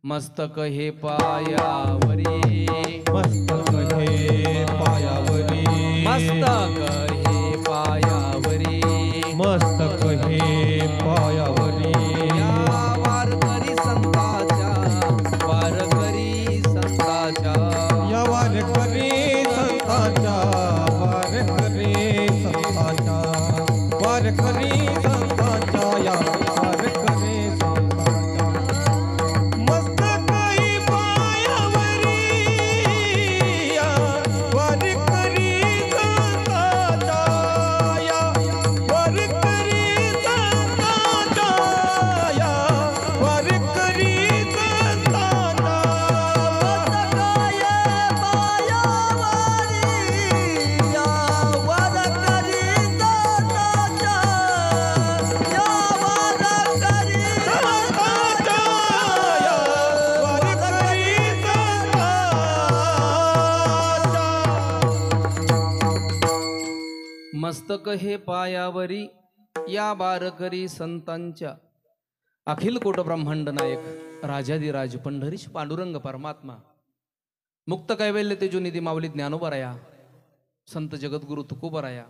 मस्तक हे पायावरी, मस्तक हे पायावरी, मस्तक हे पायावरी, मस्तक हे पायावरी, या वारकरी संताच्या, वारकरी संताच्या, या वारकरी संतांच्या, वारकरी संतांच्या, वारकरी संतांच्या, या वारकरी संतांच्या. मस्तक हे पायावरी, या वारकरी संतांच्या, या वारकरी संतांच्या, या वारकरी संतांच्या. मस्तक हे पायावरी, या वारकरी संतांच्या. अखिल कोट ब्रह्मांड नायक राजाधिराज पंढरीश पांडुरंग परमात्मा, मुक्त कैवल्य तेजोनिधी माऊली ज्ञानोबराया, संत जगद्गुरु तुकोबराया,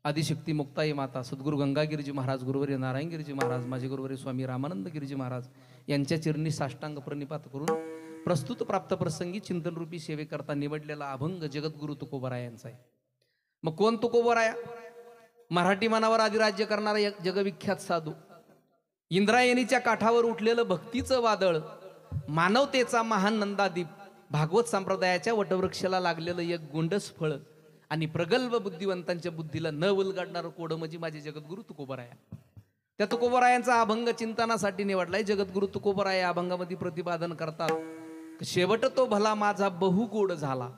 आदिशक्ती मुक्ताई माता सद्गुरु गंगागिरीजी महाराज, गुरुवर्य नारायणगिरीजी महाराज, माझे गुरुवर्य स्वामी रामानंद गिरीजी महाराज यांच्या चरणी साष्टांग प्रणिपात करून प्रस्तुत प्राप्त प्रसंगी चिंतनरूपी सेवेकरता निवडलेला अभंग जगद्गुरु तुकोबराया यांचा आहे. मग कोण तुकोबराया? मराठी मनावर आधी राज्य करणारा एक जगविख्यात साधू, इंद्रायणीच्या काठावर उठलेलं भक्तीचं वादळ, मानवतेचा महान नंदादीप, भागवत संप्रदायाच्या वटवृक्षाला लागलेलं एक गोंडस फळ आणि प्रगल्भ बुद्धिवंतांच्या बुद्धीला न उलगाडणारं कोड म्हणजे माझे जगद्गुरु तुकोबराया. त्या तुकोबरायांचा अभंग चिंतनासाठी निवडलाय. जगद्गुरु तुकोबराया अभंगामध्ये प्रतिपादन करतात, शेवट तो भला माझा बहु गोड झाला.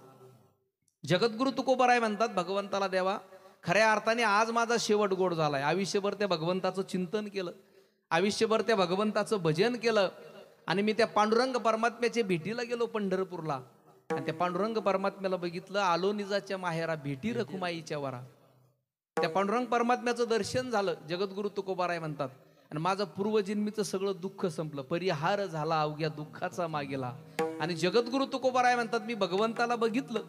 जगद्गुरु तुकोबराय म्हणतात, भगवंताला देवा, खऱ्या अर्थाने आज माझा शेवट गोड झालाय. आयुष्यभर त्या भगवंताचं चिंतन केलं, आयुष्यभर त्या भगवंताचं भजन केलं आणि मी त्या पांडुरंग परमात्म्याच्या भेटीला गेलो पंढरपूरला आणि त्या पांडुरंग परमात्म्याला बघितलं. आलो निजाच्या माहेरा, भेटी रखुमाईच्या वरा. त्या पांडुरंग परमात्म्याचं दर्शन झालं. जगद्गुरु तुकोबराय म्हणतात, आणि माझं पूर्वजन्मीचं सगळं दुःख संपलं, परिहार झाला अवघ्या दुःखाचा मागेला. आणि जगद्गुरु तुकोबराय म्हणतात, मी भगवंताला बघितलं,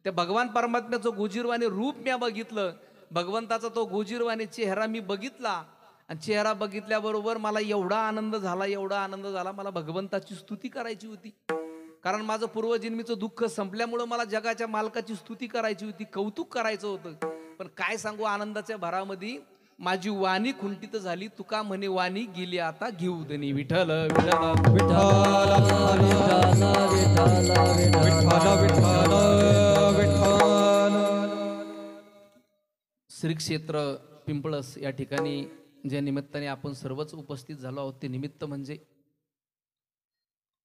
त्या भगवान परमात्म्याचं गोजीरवाणी रूप मी बघितलं, भगवंताचा तो गोजीरवाणी चेहरा मी बघितला आणि चेहरा बघितल्याबरोबर मला एवढा आनंद झाला, एवढा आनंद झाला, मला भगवंताची स्तुती करायची होती. कारण माझं पूर्वजन्मीचं दुःख संपल्यामुळं मला जगाच्या मालकाची स्तुती करायची होती, कौतुक करायचं होतं. पण काय सांगू, आनंदाच्या भरामध्ये माझी वाणी खुंटीत झाली. तुका म्हणे वाणी गेली आता घेऊ दनी. विठ्ठल विठ्ठल श्री क्षेत्र पिंपळस या ठिकाणी ज्या निमित्ताने आपण सर्वच उपस्थित झालो आहोत, ते निमित्त म्हणजे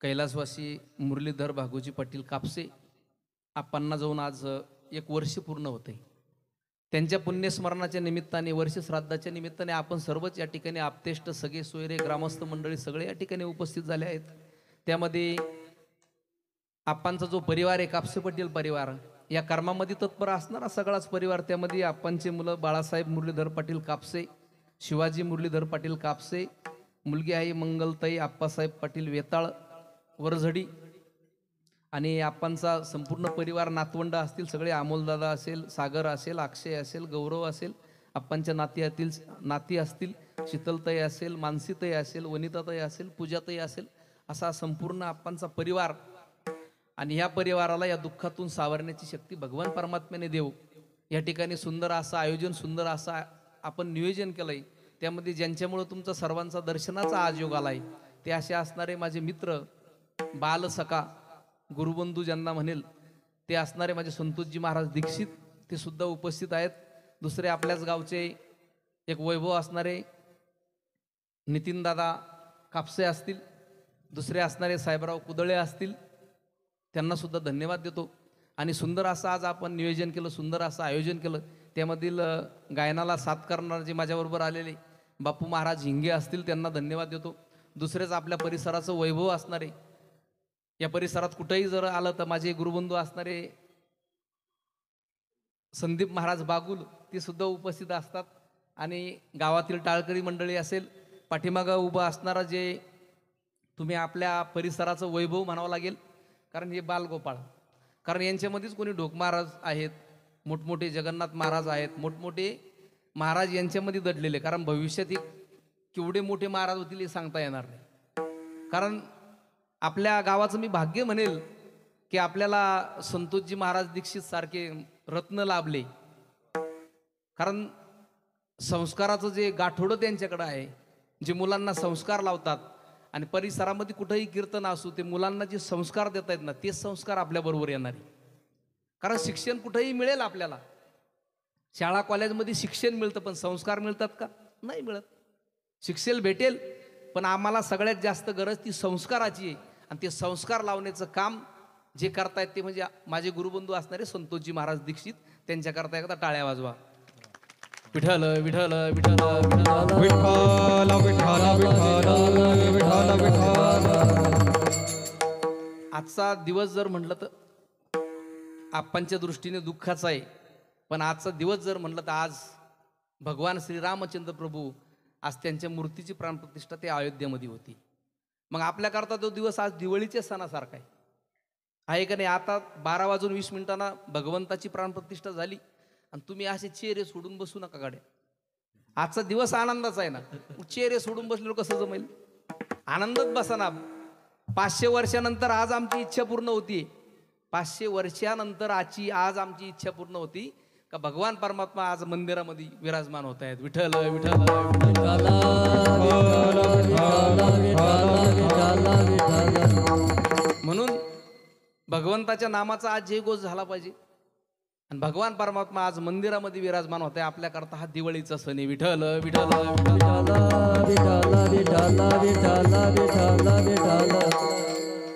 कैलासवासी मुरलीधर भागोजी पाटील कापसे आपांना जाऊन आज 1 वर्ष पूर्ण होते. त्यांच्या पुण्यस्मरणाच्या निमित्ताने, वर्ष श्राद्धाच्या निमित्ताने आपण सर्वच या ठिकाणी आपतेष्ट, सगळे सोयरे, ग्रामस्थ मंडळी सगळे या ठिकाणी उपस्थित झाले आहेत. त्यामध्ये आपांचा जो परिवार आहे, कापसे पाटील परिवार, या कर्मामध्ये तत्पर असणारा सगळाच परिवार. त्यामध्ये आपांचे मुलं बाळासाहेब मुरलीधर पाटील कापसे, शिवाजी मुरलीधर पाटील कापसे, मुलगी आहे मंगलताई आप्पासाहेब पाटील वेताळ वरझडी, आणि आपांचा संपूर्ण परिवार, नातवंड असतील सगळे, अमोलदादा असेल, सागर असेल, अक्षय असेल, गौरव असेल, आपांच्या नाती असतील, शीतलताई असेल, मानसीताई असेल, वनिताताई असेल, पूजाताई असेल, असा संपूर्ण आपांचा परिवार. आणि ह्या परिवाराला या दुःखातून सावरण्याची शक्ती भगवान परमात्म्याने देव. या ठिकाणी सुंदर असं आयोजन, सुंदर असं आपण नियोजन केलंय. त्यामध्ये ज्यांच्यामुळं तुमचा सर्वांचा दर्शनाचा आज योग आलाय, ते असे असणारे माझे मित्र, बालसखा, गुरुबंधू ज्यांना म्हणेल, ते असणारे माझे संतोषजी महाराज दीक्षित, ते सुद्धा उपस्थित आहेत. दुसरे आपल्याच गावचे एक वैभव असणारे नितीनदादा कापसे असतील, दुसरे असणारे साहेबराव कुदळे असतील, त्यांना सुद्धा धन्यवाद देतो. आणि सुंदर असं आज आपण नियोजन केलं, सुंदर असं आयोजन केलं. त्यामधील गायनाला साथ करणारे जे माझ्याबरोबर आलेले बापू महाराज हिंगे असतील, त्यांना धन्यवाद देतो. दुसरेच आपल्या परिसराचं वैभव असणारे, या परिसरात कुठेही जर आलं तर माझे गुरुबंधू असणारे संदीप महाराज बागुल, ते सुद्धा उपस्थित असतात. आणि गावातील टाळकरी मंडळी असेल, पाठीमागं उभं असणारा जे तुम्ही आपल्या परिसराचं वैभव म्हणावं लागेल, कारण हे बालगोपाळ, कारण यांच्यामध्येच कोणी ढोक महाराज आहेत, मोठमोठे जगन्नाथ महाराज आहेत, मोठमोठे महाराज यांच्यामध्ये दडलेले, कारण भविष्यात केवढे मोठे महाराज होतील हे सांगता येणार नाही. कारण आपल्या गावाचं मी भाग्य म्हणेल की आपल्याला संतोषजी महाराज दीक्षित सारखे रत्न लाभले, कारण संस्काराचं जे गाठोडं त्यांच्याकडं आहे, जे मुलांना संस्कार लावतात, आणि परिसरामध्ये कुठंही कीर्तन असू ते मुलांना जे संस्कार देता येत ना तेच संस्कार आपल्याबरोबर येणार आहे. कारण शिक्षण कुठंही मिळेल आपल्याला, शाळा कॉलेजमध्ये शिक्षण मिळतं, पण संस्कार मिळतात का? नाही मिळत. शिक्षण भेटेल, पण आम्हाला सगळ्यात जास्त गरज ती संस्काराची आहे, आणि ते संस्कार लावण्याचं काम जे करतायत ते म्हणजे माझे गुरुबंधू असणारे संतोषजी महाराज दीक्षित, त्यांच्याकरता एकदा टाळ्या वाजवा. विठ्ठल विठ्ठल विठ्ठल विठ्ठल विठ्ठल विठ्ठल विठ्ठल विठ्ठल. आजचा दिवस जर म्हटलं तर आपणच्या दृष्टीने दुःखाचा आहे, पण आजचा दिवस जर म्हटलं तर आज भगवान श्रीरामचंद्र प्रभू, आज त्यांच्या मूर्तीची प्राणप्रतिष्ठा ते अयोध्येमध्ये होती. मग आपल्याकरता तो दिवस आज दिवाळीच्या सणासारखा आहे का नाही? आता 12:20 भगवंताची प्राणप्रतिष्ठा झाली आणि तुम्ही असे चेहरे सोडून बसू नका गाड्या. आजचा दिवस आनंदाचा आहे ना, चेहरे सोडून बसलेलो कसं जमेल? आनंदात बसा ना. 500 वर्षानंतर आज आमची इच्छा पूर्ण होती. 500 वर्षानंतर आज आमची इच्छा पूर्ण होती का भगवान परमात्मा आज मंदिरामध्ये विराजमान होत आहेत. विठ्ठल विठ्ठल म्हणून भगवंताच्या नामाचा आज जयघोष झाला पाहिजे, आणि भगवान परमात्मा आज मंदिरामध्ये विराजमान होत आहे. आपल्याकरता हा दिवाळीचा सण आहे. विठ्ठल विठ्ठल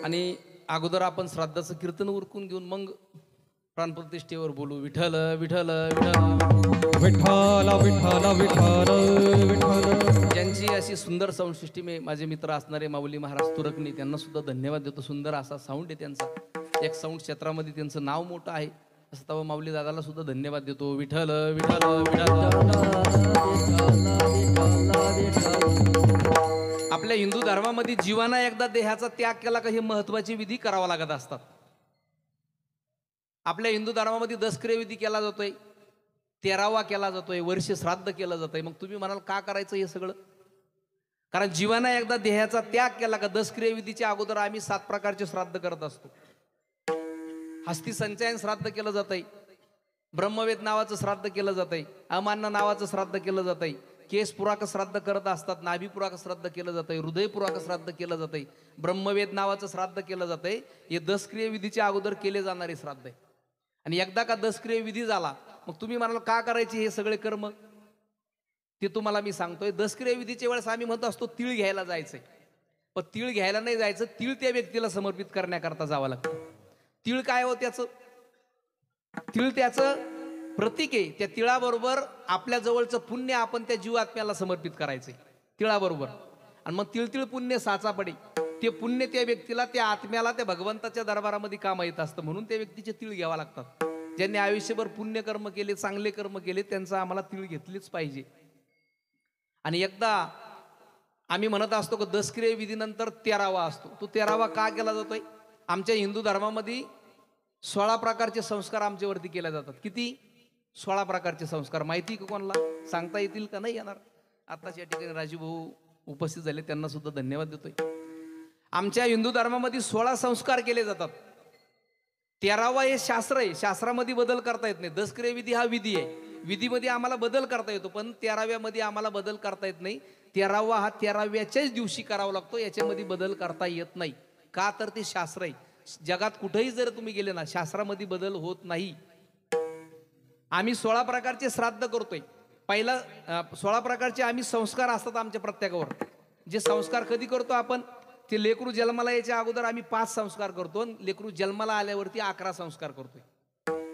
आणि अगोदर आपण श्राद्धाचं कीर्तन उरकून घेऊन मग प्राणप्रतिष्ठेवर बोलू. विठ्ठल विठ्ठल विठ्ठल विठ्ठल विठ्ठल विठ्ठल विठ्ठल. ज्यांची अशी सुंदर साऊंड सिस्टीम आहे, माझे मित्र असणारे माऊली महाराज तुरकणी, त्यांना सुद्धा धन्यवाद देतो. सुंदर असा साऊंड आहे त्यांचा, एक साऊंड क्षेत्रामध्ये त्यांचं नाव मोठं आहे, असं तेव्हा माऊली दादाला सुद्धा धन्यवाद देतो. विठ्ठल विठ्ठल विठ्ठल. आपल्या हिंदू धर्मामध्ये जीवाना एकदा देहाचा त्याग केला का हे महत्वाची विधी करावा लागत असतात. आपल्या हिंदू धर्मामध्ये दशक्रिया विधी केला जातोय, 13वा केला जातोय, वर्ष श्राद्ध केलं जातंय. मग तुम्ही म्हणाल का करायचं हे सगळं? कारण जीवाना एकदा देहाचा त्याग केला का दशक्रिया विधीच्या अगोदर आम्ही 7 प्रकारचे श्राद्ध करत असतो. हस्ती संचयन श्राद्ध केलं जातंय, ब्रह्मवेद नावाचं श्राद्ध केलं जातंय, अमान्य नावाचं श्राद्ध केलं जातंय, केस पुराक श्राद्ध करत असतात, नाभी पुराक श्राद्ध केलं जातंय, हृदय पुराक श्राद्ध केलं जातंय, ब्रह्मवेद नावाचं श्राद्ध केलं जातंय. हे दशक्रिया विधीच्या अगोदर केले जाणारे श्राद्ध आहे. आणि एकदा का दशक्रिया विधी झाला मग तुम्ही म्हणाल का करायचे हे सगळे कर्म? ते तुम्हाला मी सांगतोय. दशक्रिया विधीच्या वेळेस आम्ही म्हणत असतो तीळ घ्यायला जायचंय, पण तीळ घ्यायला नाही जायचं, तीळ त्या व्यक्तीला समर्पित करण्याकरता जावं लागतं. तीळ काय हो त्याचं? तीळ त्याचं प्रतीक आहे. त्या तिळाबरोबर आपल्या जवळचं पुण्य आपण त्या जीवात्म्याला समर्पित करायचंय तिळाबरोबर, आणि मग तिळ पुण्य साचा पडे. ते पुण्य त्या व्यक्तीला, त्या आत्म्याला, त्या भगवंताच्या दरबारामध्ये काम येत असतं, म्हणून त्या व्यक्तीचे तीळ घ्यावा लागतात. ज्यांनी आयुष्यभर पुण्य कर्म केले, चांगले कर्म केले, त्यांचा आम्हाला तीळ घेतलीच पाहिजे. आणि एकदा आम्ही म्हणत असतो की दशक्रिया विधीनंतर 13वा असतो. तो 13वा का केला जातोय? आमच्या हिंदू धर्मामध्ये 16 प्रकारचे संस्कार आमच्यावरती केले जातात. किती? 16 प्रकारचे संस्कार. माहिती का कोणाला? सांगता येतील का? नाही येणार. आताच या ठिकाणी राजू भाऊ उपस्थित झाले, त्यांना सुद्धा धन्यवाद देतोय. आमच्या हिंदू धर्मामध्ये 16 संस्कार केले जातात. 13वा हे शास्त्र आहे, शास्त्रामध्ये बदल करता येत नाही. दशक्रिया विधी हा विधी आहे, विधीमध्ये आम्हाला बदल करता येतो, पण 13व्यामध्ये आम्हाला बदल करता येत नाही. 13वा हा 13व्याच्याच दिवशी करावा लागतो, याच्यामध्ये बदल करता येत नाही. का? तर ते शास्त्र आहे. जगात कुठेही जर तुम्ही गेले ना, शास्त्रामध्ये बदल होत नाही. आम्ही 16 प्रकारचे श्राद्ध करतोय. पहिला 16 प्रकारचे आम्ही संस्कार असतात आमच्या प्रत्येकावर. जे संस्कार कधी करतो आपण? ते लेकरू जन्माला यायच्या अगोदर आम्ही 5 संस्कार करतो, लेकरू जन्माला आल्यावरती 11 संस्कार करतोय.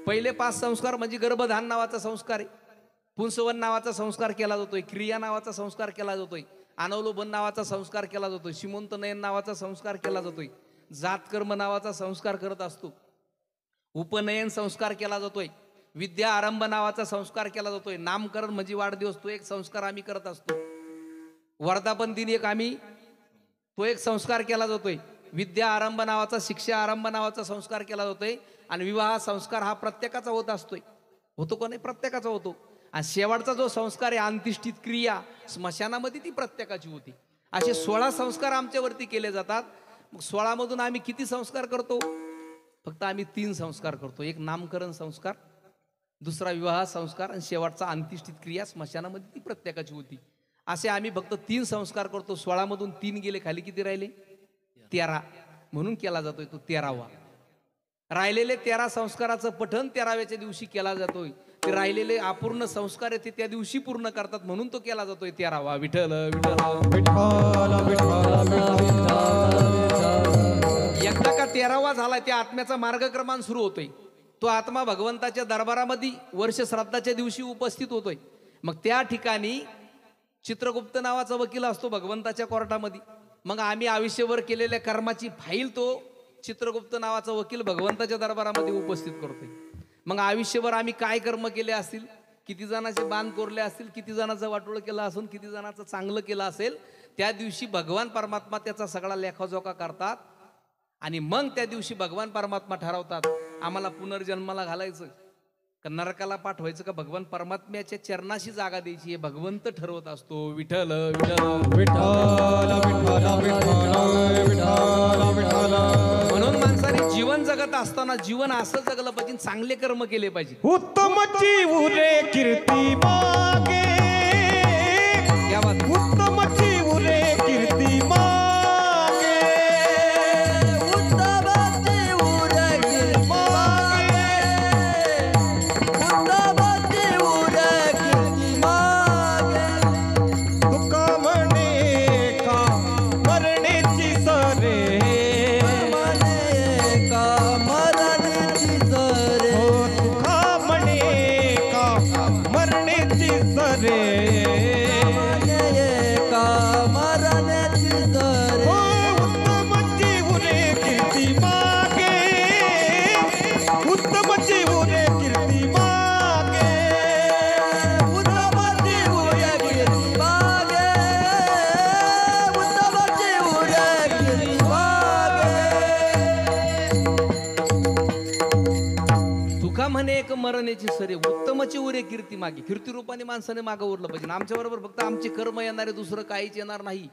पहिले 5 संस्कार म्हणजे गर्भधान नावाचा संस्कार आहे, पुंसवन नावाचा संस्कार केला जातोय, क्रिया नावाचा संस्कार केला जातोय, अनवलोबन नावाचा संस्कार केला जातोय, श्रीमंत नयन नावाचा संस्कार केला जातोय, जातकर्म नावाचा संस्कार करत असतो, उपनयन संस्कार केला जातोय, विद्या आरंभ नावाचा संस्कार केला जातोय, नामकरण म्हणजे वाढदिवस तो एक संस्कार आम्ही करत असतो, वर्धापन दिन एक आम्ही तो एक संस्कार केला जातोय. विद्या आरंभ नावाचा, शिक्षा आरंभ नावाचा संस्कार केला जातोय. आणि विवाह संस्कार हा प्रत्येकाचा होत असतोय. होतो का नाही? प्रत्येकाचा होतो. आणि शेवटचा जो संस्कार आहे अंत्येष्टित क्रिया स्मशानामध्ये, ती प्रत्येकाची होती. असे 16 संस्कार आमच्यावरती केले जातात. मग 16 मधून आम्ही किती संस्कार करतो? फक्त आम्ही 3 संस्कार करतो. एक नामकरण संस्कार, दुसरा विवाह संस्कार आणि शेवटचा अंत्येष्टित क्रिया स्मशानामध्ये, ती प्रत्येकाची होती. असे आम्ही फक्त 3 संस्कार करतो. 16 मधून 3 गेले, खाली किती राहिले? 13. म्हणून केला जातोय तो 13वा. राहिलेले 13 संस्काराचं पठण 13व्याच्या दिवशी केला जातोय. ते राहिलेले अपूर्ण संस्कार आहेत ते त्या दिवशी पूर्ण करतात, म्हणून तो केला जातोय 13वा. विठ्ठल विठ्ठल विठ्ठल विठ्ठल एकदा का 13वा झालाय, त्या आत्म्याचा मार्गक्रमण सुरू होतोय. तो आत्मा भगवंताच्या दरबारामध्ये वर्ष श्राद्धाच्या दिवशी उपस्थित होतोय. मग त्या ठिकाणी चित्रगुप्त नावाचा वकील असतो भगवंताच्या कोर्टामध्ये. मग आम्ही आयुष्यभर केलेल्या कर्माची फाईल तो चित्रगुप्त नावाचा वकील भगवंताच्या दरबारामध्ये उपस्थित करतोय. मग आयुष्यभर आम्ही काय कर्म केले असतील, किती जणांचे बाण कोरले असतील, किती जणांचं वाटोळ केलं असेल, किती जणांचं चांगलं केलं असेल, त्या दिवशी भगवान परमात्मा त्याचा सगळा लेखाजोखा करतात. आणि मग त्या दिवशी भगवान परमात्मा ठरवतात आम्हाला पुनर्जन्माला घालायचं का नरकाला पाठवायचं, का भगवान परमात्म्याच्या चरणाशी जागा द्यायची, हे भगवंत ठरवत असतो. विठ्ठल विठ्ठल विठ्ठल विठ्ठल विठ्ठल विठ्ठल विठ्ठल. म्हणून माणसाने जीवन जगत असताना जीवन असं जगलं पाहिजे, चांगले कर्म केले पाहिजे. उत्तमची उरे कीर्ती मागे, क्या बात. उत्तमची उरे कीर्ती मागे, उत्तमची उरे कीर्ती मागे, उत्तमची उरे कीर्ती मागे. तुका म्हणे का मरणेची सरे, मरण्याची सरे, उत्तमची उरे कीर्ती मागे. कीर्ती रूपाने माणसाने मागं उरलं पाहिजे. आमच्या बरोबर फक्त आमचे कर्म येणारे, दुसरं काहीच येणार नाही.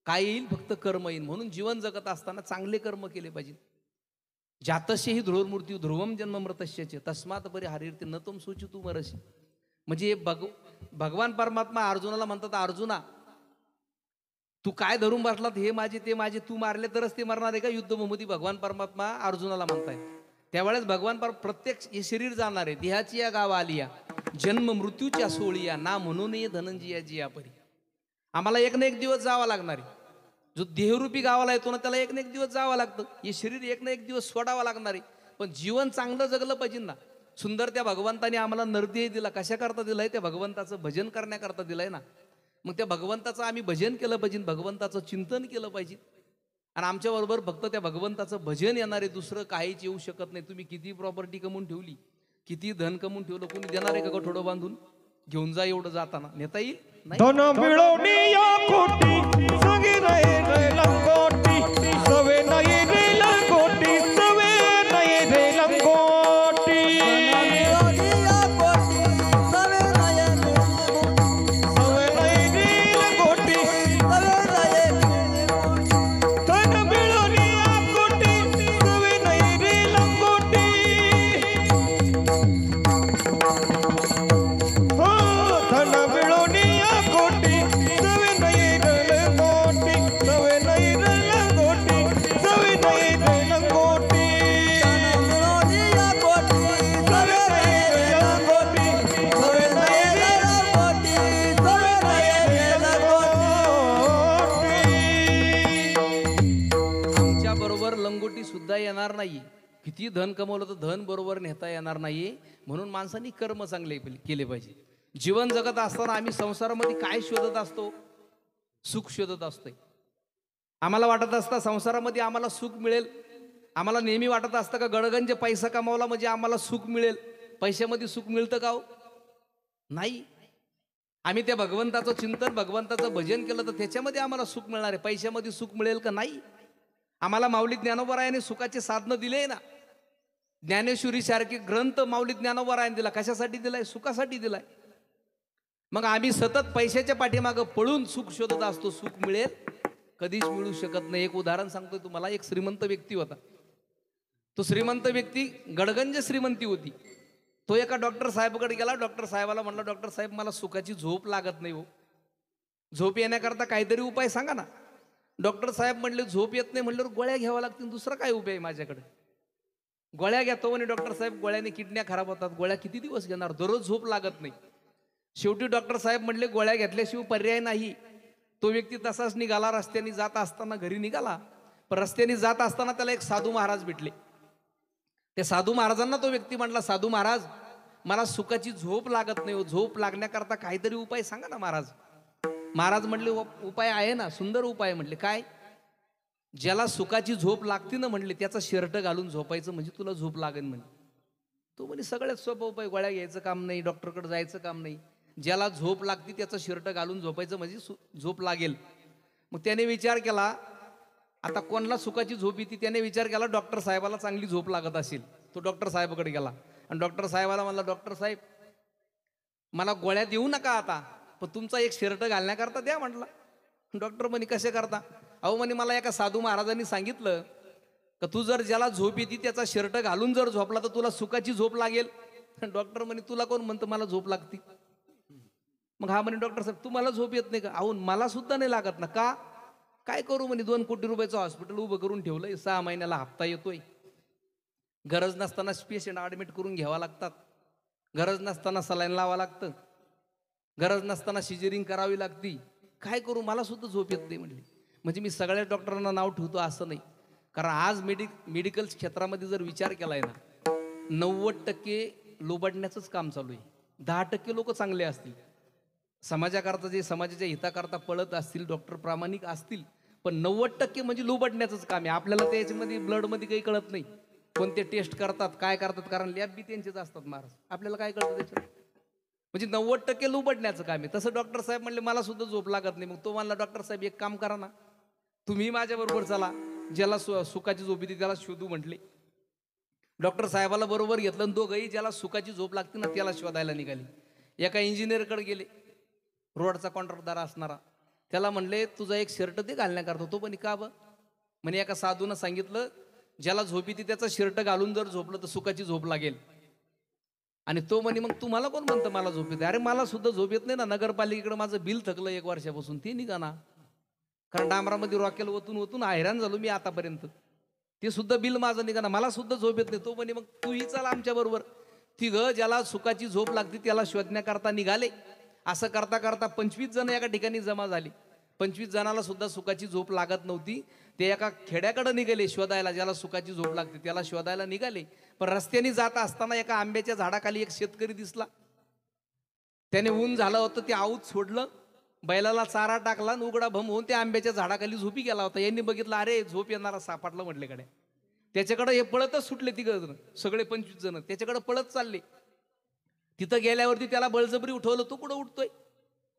काय येईल? फक्त कर्म येईल. म्हणून जीवन जगत असताना चांगले कर्म केले पाहिजे. जातस्य हि ध्रुवमूर्ती ध्रुवम जन्म मृतस्यचे तस्मात परी हरिर्ती न तुम सूची तू मरशी. म्हणजे भगवान परमात्मा अर्जुनाला म्हणतात, अर्जुना तू काय धरून बसलात, हे माझे ते माझे, तू मारले तरच ते मरणार आहे का? युद्धभूमीमध्ये भगवान परमात्मा अर्जुनाला म्हणताय. त्यावेळेस भगवान प्रत्येक हे शरीर जाणार आहे. देहाची या गावा आलिया, जन्म मृत्यूच्या सोळिया, ना म्हणून ये धनंजयाची या परी. आम्हाला एक ना एक दिवस जावा लागणार आहे. जो देहरूपी गावाला येतो ना, त्याला एक ना एक दिवस जावं लागतं. हे शरीर एक ना एक दिवस सोडावं लागणार आहे. पण जीवन चांगलं जगलं पाहिजे ना. सुंदर त्या भगवंताने आम्हाला नरदेह दिला. कशाकरता दिलाय? त्या भगवंताचं भजन करण्याकरता दिलाय ना. मग त्या भगवंताचं आम्ही भजन केलं पाहिजे, भगवंताचं चिंतन केलं पाहिजे. आणि आमच्याबरोबर फक्त त्या भगवंताचं भजन येणारे, दुसरं काहीच येऊ शकत नाही. तुम्ही किती प्रॉपर्टी कमवून ठेवली, किती धन कमवून ठेवलं, कोणी देणार आहे का थोडं बांधून? घेऊन जा, एवढं जाताना नेता येईल? धन मिळवणी या कोटी, सगळे नाही रे लंगोटी, सवे नाही रे लंगोटी, सवे नाही रे लंगोटी. सुद्धा येणार नाही. किती धन कमवलं तर धन बरोबर नेता येणार नाही. म्हणून माणसांनी कर्म चांगले केले पाहिजे. जीवन जगत असताना आम्ही संसारामध्ये काय शोधत असतो? सुख शोधत असतोय. आम्हाला वाटत असतं संसारामध्ये आम्हाला सुख मिळेल. आम्हाला नेहमी वाटत असतं का गडगंज पैसा कमावला म्हणजे आम्हाला सुख मिळेल. पैशामध्ये सुख मिळतं का हो? नाही. आम्ही त्या भगवंताचं चिंतन भगवंताचं भजन केलं तर त्याच्यामध्ये आम्हाला सुख मिळणार आहे. पैशामध्ये सुख मिळेल का? नाही. आम्हाला माऊली ज्ञानोबरायाने सुखाचे साधनं दिले ना. ज्ञानेश्वरी सारखे ग्रंथ माऊली ज्ञानोबरायाने दिला. कशासाठी दिलाय? सुखासाठी दिलाय. मग आम्ही सतत पैशाच्या पाठीमागं पळून सुख शोधत असतो. सुख मिळेल? कधीच मिळू शकत नाही. एक उदाहरण सांगतोय तुम्हाला. एक श्रीमंत व्यक्ती होता. तो श्रीमंत व्यक्ती गडगंज श्रीमंती होती. तो एका डॉक्टर साहेबाकडे गेला. डॉक्टर साहेबाला म्हणला, डॉक्टर साहेब मला सुखाची झोप लागत नाही हो, झोप येण्याकरता काहीतरी उपाय सांगा ना. डॉक्टर साहेब म्हणले झोप येत नाही म्हणल्यावर गोळ्या घ्यावा लागतील, दुसरा काय उपाय माझ्याकडे? गोळ्या घेतो म्हणे डॉक्टर साहेब. गोळ्याने किडन्या खराब होतात, गोळ्या किती दिवस घेणार, दररोज झोप लागत नाही. शेवटी डॉक्टर साहेब म्हणले गोळ्या घेतल्याशिवाय पर्याय नाही. तो व्यक्ती तसाच निघाला. रस्त्याने जात असताना घरी निघाला. पण रस्त्याने जात असताना त्याला एक साधू महाराज भेटले. त्या साधू महाराजांना तो व्यक्ती म्हटला, साधू महाराज मला सुखाची झोप लागत नाही हो, झोप लागण्याकरता काहीतरी उपाय सांगा ना महाराज. महाराज म्हणले उपाय आहे ना, सुंदर उपाय. म्हटले काय? ज्याला सुखाची झोप लागते ना म्हणले त्याचा शर्ट घालून झोपायचं म्हणजे तुला झोप लागेल म्हणे. तो म्हणे सगळ्यात सोपा उपाय, गोळ्या घ्यायचं काम नाही, डॉक्टरकडे जायचं काम नाही, ज्याला झोप लागते त्याचं शर्ट घालून झोपायचं म्हणजे झोप लागेल. मग त्याने विचार केला, आता कोणाला सुखाची झोप येते? त्याने विचार केला डॉक्टर साहेबाला चांगली झोप लागत असेल. तो डॉक्टर साहेबाकडे गेला आणि डॉक्टर साहेबाला म्हणला, डॉक्टर साहेब मला गोळ्या देऊ नका आता, पण तुमचा एक शर्ट घालण्याकरता द्या म्हटला. डॉक्टर म्हणे कसे करता? अहो म्हणे मला एका साधू महाराजांनी सांगितलं का तू जर ज्याला झोप येते त्याचा शर्ट घालून जर झोपला तर तुला सुखाची झोप लागेल. डॉक्टर म्हणे तुला कोण म्हणतं मला झोप लागते? मग हा म्हणे डॉक्टर साहेब तुम्हाला झोप येत नाही का? अहो मला सुद्धा नाही लागत ना. का? काय करू म्हणे, 2 कोटी रुपयाचं हॉस्पिटल उभं करून ठेवलंय, 6 महिन्याला हप्ता येतोय, गरज नसताना पेशंट ऍडमिट करून घ्यावा लागतात, गरज नसताना सलाईन लावा लागतं, गरज नसताना सिजेरिंग करावी लागती, काय करू, मला सुद्धा झोप येत नाही म्हणले. म्हणजे मी सगळ्या डॉक्टरांना नाव ठेवतो असं नाही, कारण आज मेडिकल क्षेत्रामध्ये जर विचार केलाय ना 90% लोबाडण्याचंच काम चालू आहे. 10% लोक चांगले असतील, समाजाकरता जे समाजाच्या हिताकरता पळत असतील, डॉक्टर प्रामाणिक असतील, पण 90% म्हणजे लुबाडण्याचंच काम आहे. आपल्याला त्याच्यामध्ये ब्लडमध्ये काही कळत नाही, कोणते टेस्ट करतात काय करतात, कारण लॅब बी त्यांचेच असतात महाराज, आपल्याला काय कळतं त्याच्यात. म्हणजे 90% लुबाडण्याचं काम आहे. तसं डॉक्टर साहेब म्हणले मला सुद्धा झोप लागत नाही. मग तो म्हणला डॉक्टर साहेब एक काम करा ना, तुम्ही माझ्याबरोबर चला, ज्याला सुखाची झोप येते त्याला शोधू म्हटले. डॉक्टर साहेबाला बरोबर घेतलं आणि दोघंही ज्याला सुखाची झोप लागते ना त्याला शोधायला निघाली. एका इंजिनियरकडे गेले, रोडचा कॉन्ट्रॅक्टदार असणारा. त्याला म्हणले तुझा एक शर्ट ते घालण्याकरता. तो पण का बं? म्हणे एका साधूनं सांगितलं ज्याला झोप येते त्याचा शर्ट घालून जर झोपलं तर सुखाची झोप लागेल. आणि तो म्हणे मग तुम्हाला कोण म्हणतं मला झोप येते? अरे मला सुद्धा झोप येत नाही ना, नगरपालिकेकडे माझं बिल थकलं 1 वर्षापासून, ते निघा ना, कारण डांबरामध्ये रॉकेल ओतून ओतून हैराण झालो मी आतापर्यंत, ते सुद्धा बिल माझं निघा ना, मला सुद्धा झोप येत नाही. तो म्हणे मग तूही चला आमच्या बरोबर. तिघं ज्याला सुखाची झोप लागते त्याला शोधण्याकरता निघाले. असं करता करता 25 जण एका ठिकाणी जमा झाली. 25 जणाला सुद्धा सुखाची झोप लागत नव्हती. ते एका खेड्याकडे निघाले शोधायला, ज्याला सुखाची झोप लागते त्याला शोधायला निघाले. पण रस्त्याने जात असताना एका आंब्याच्या झाडाखाली एक शेतकरी दिसला. त्याने ऊन झालं होतं, ते आऊत सोडलं, बैलाला चारा टाकला, उघडा भम होऊन त्या आंब्याच्या झाडाखाली झोपी गेला होता. यांनी बघितलं, अरे झोप येणारा सापडला म्हटले कडे. त्याच्याकडे हे पळतच सुटले, तिघं सगळे 25 जण त्याच्याकडे पळत चालले. तिथं गेल्यावरती त्याला बळजबरी उठवलं. तो कुठं उठतोय?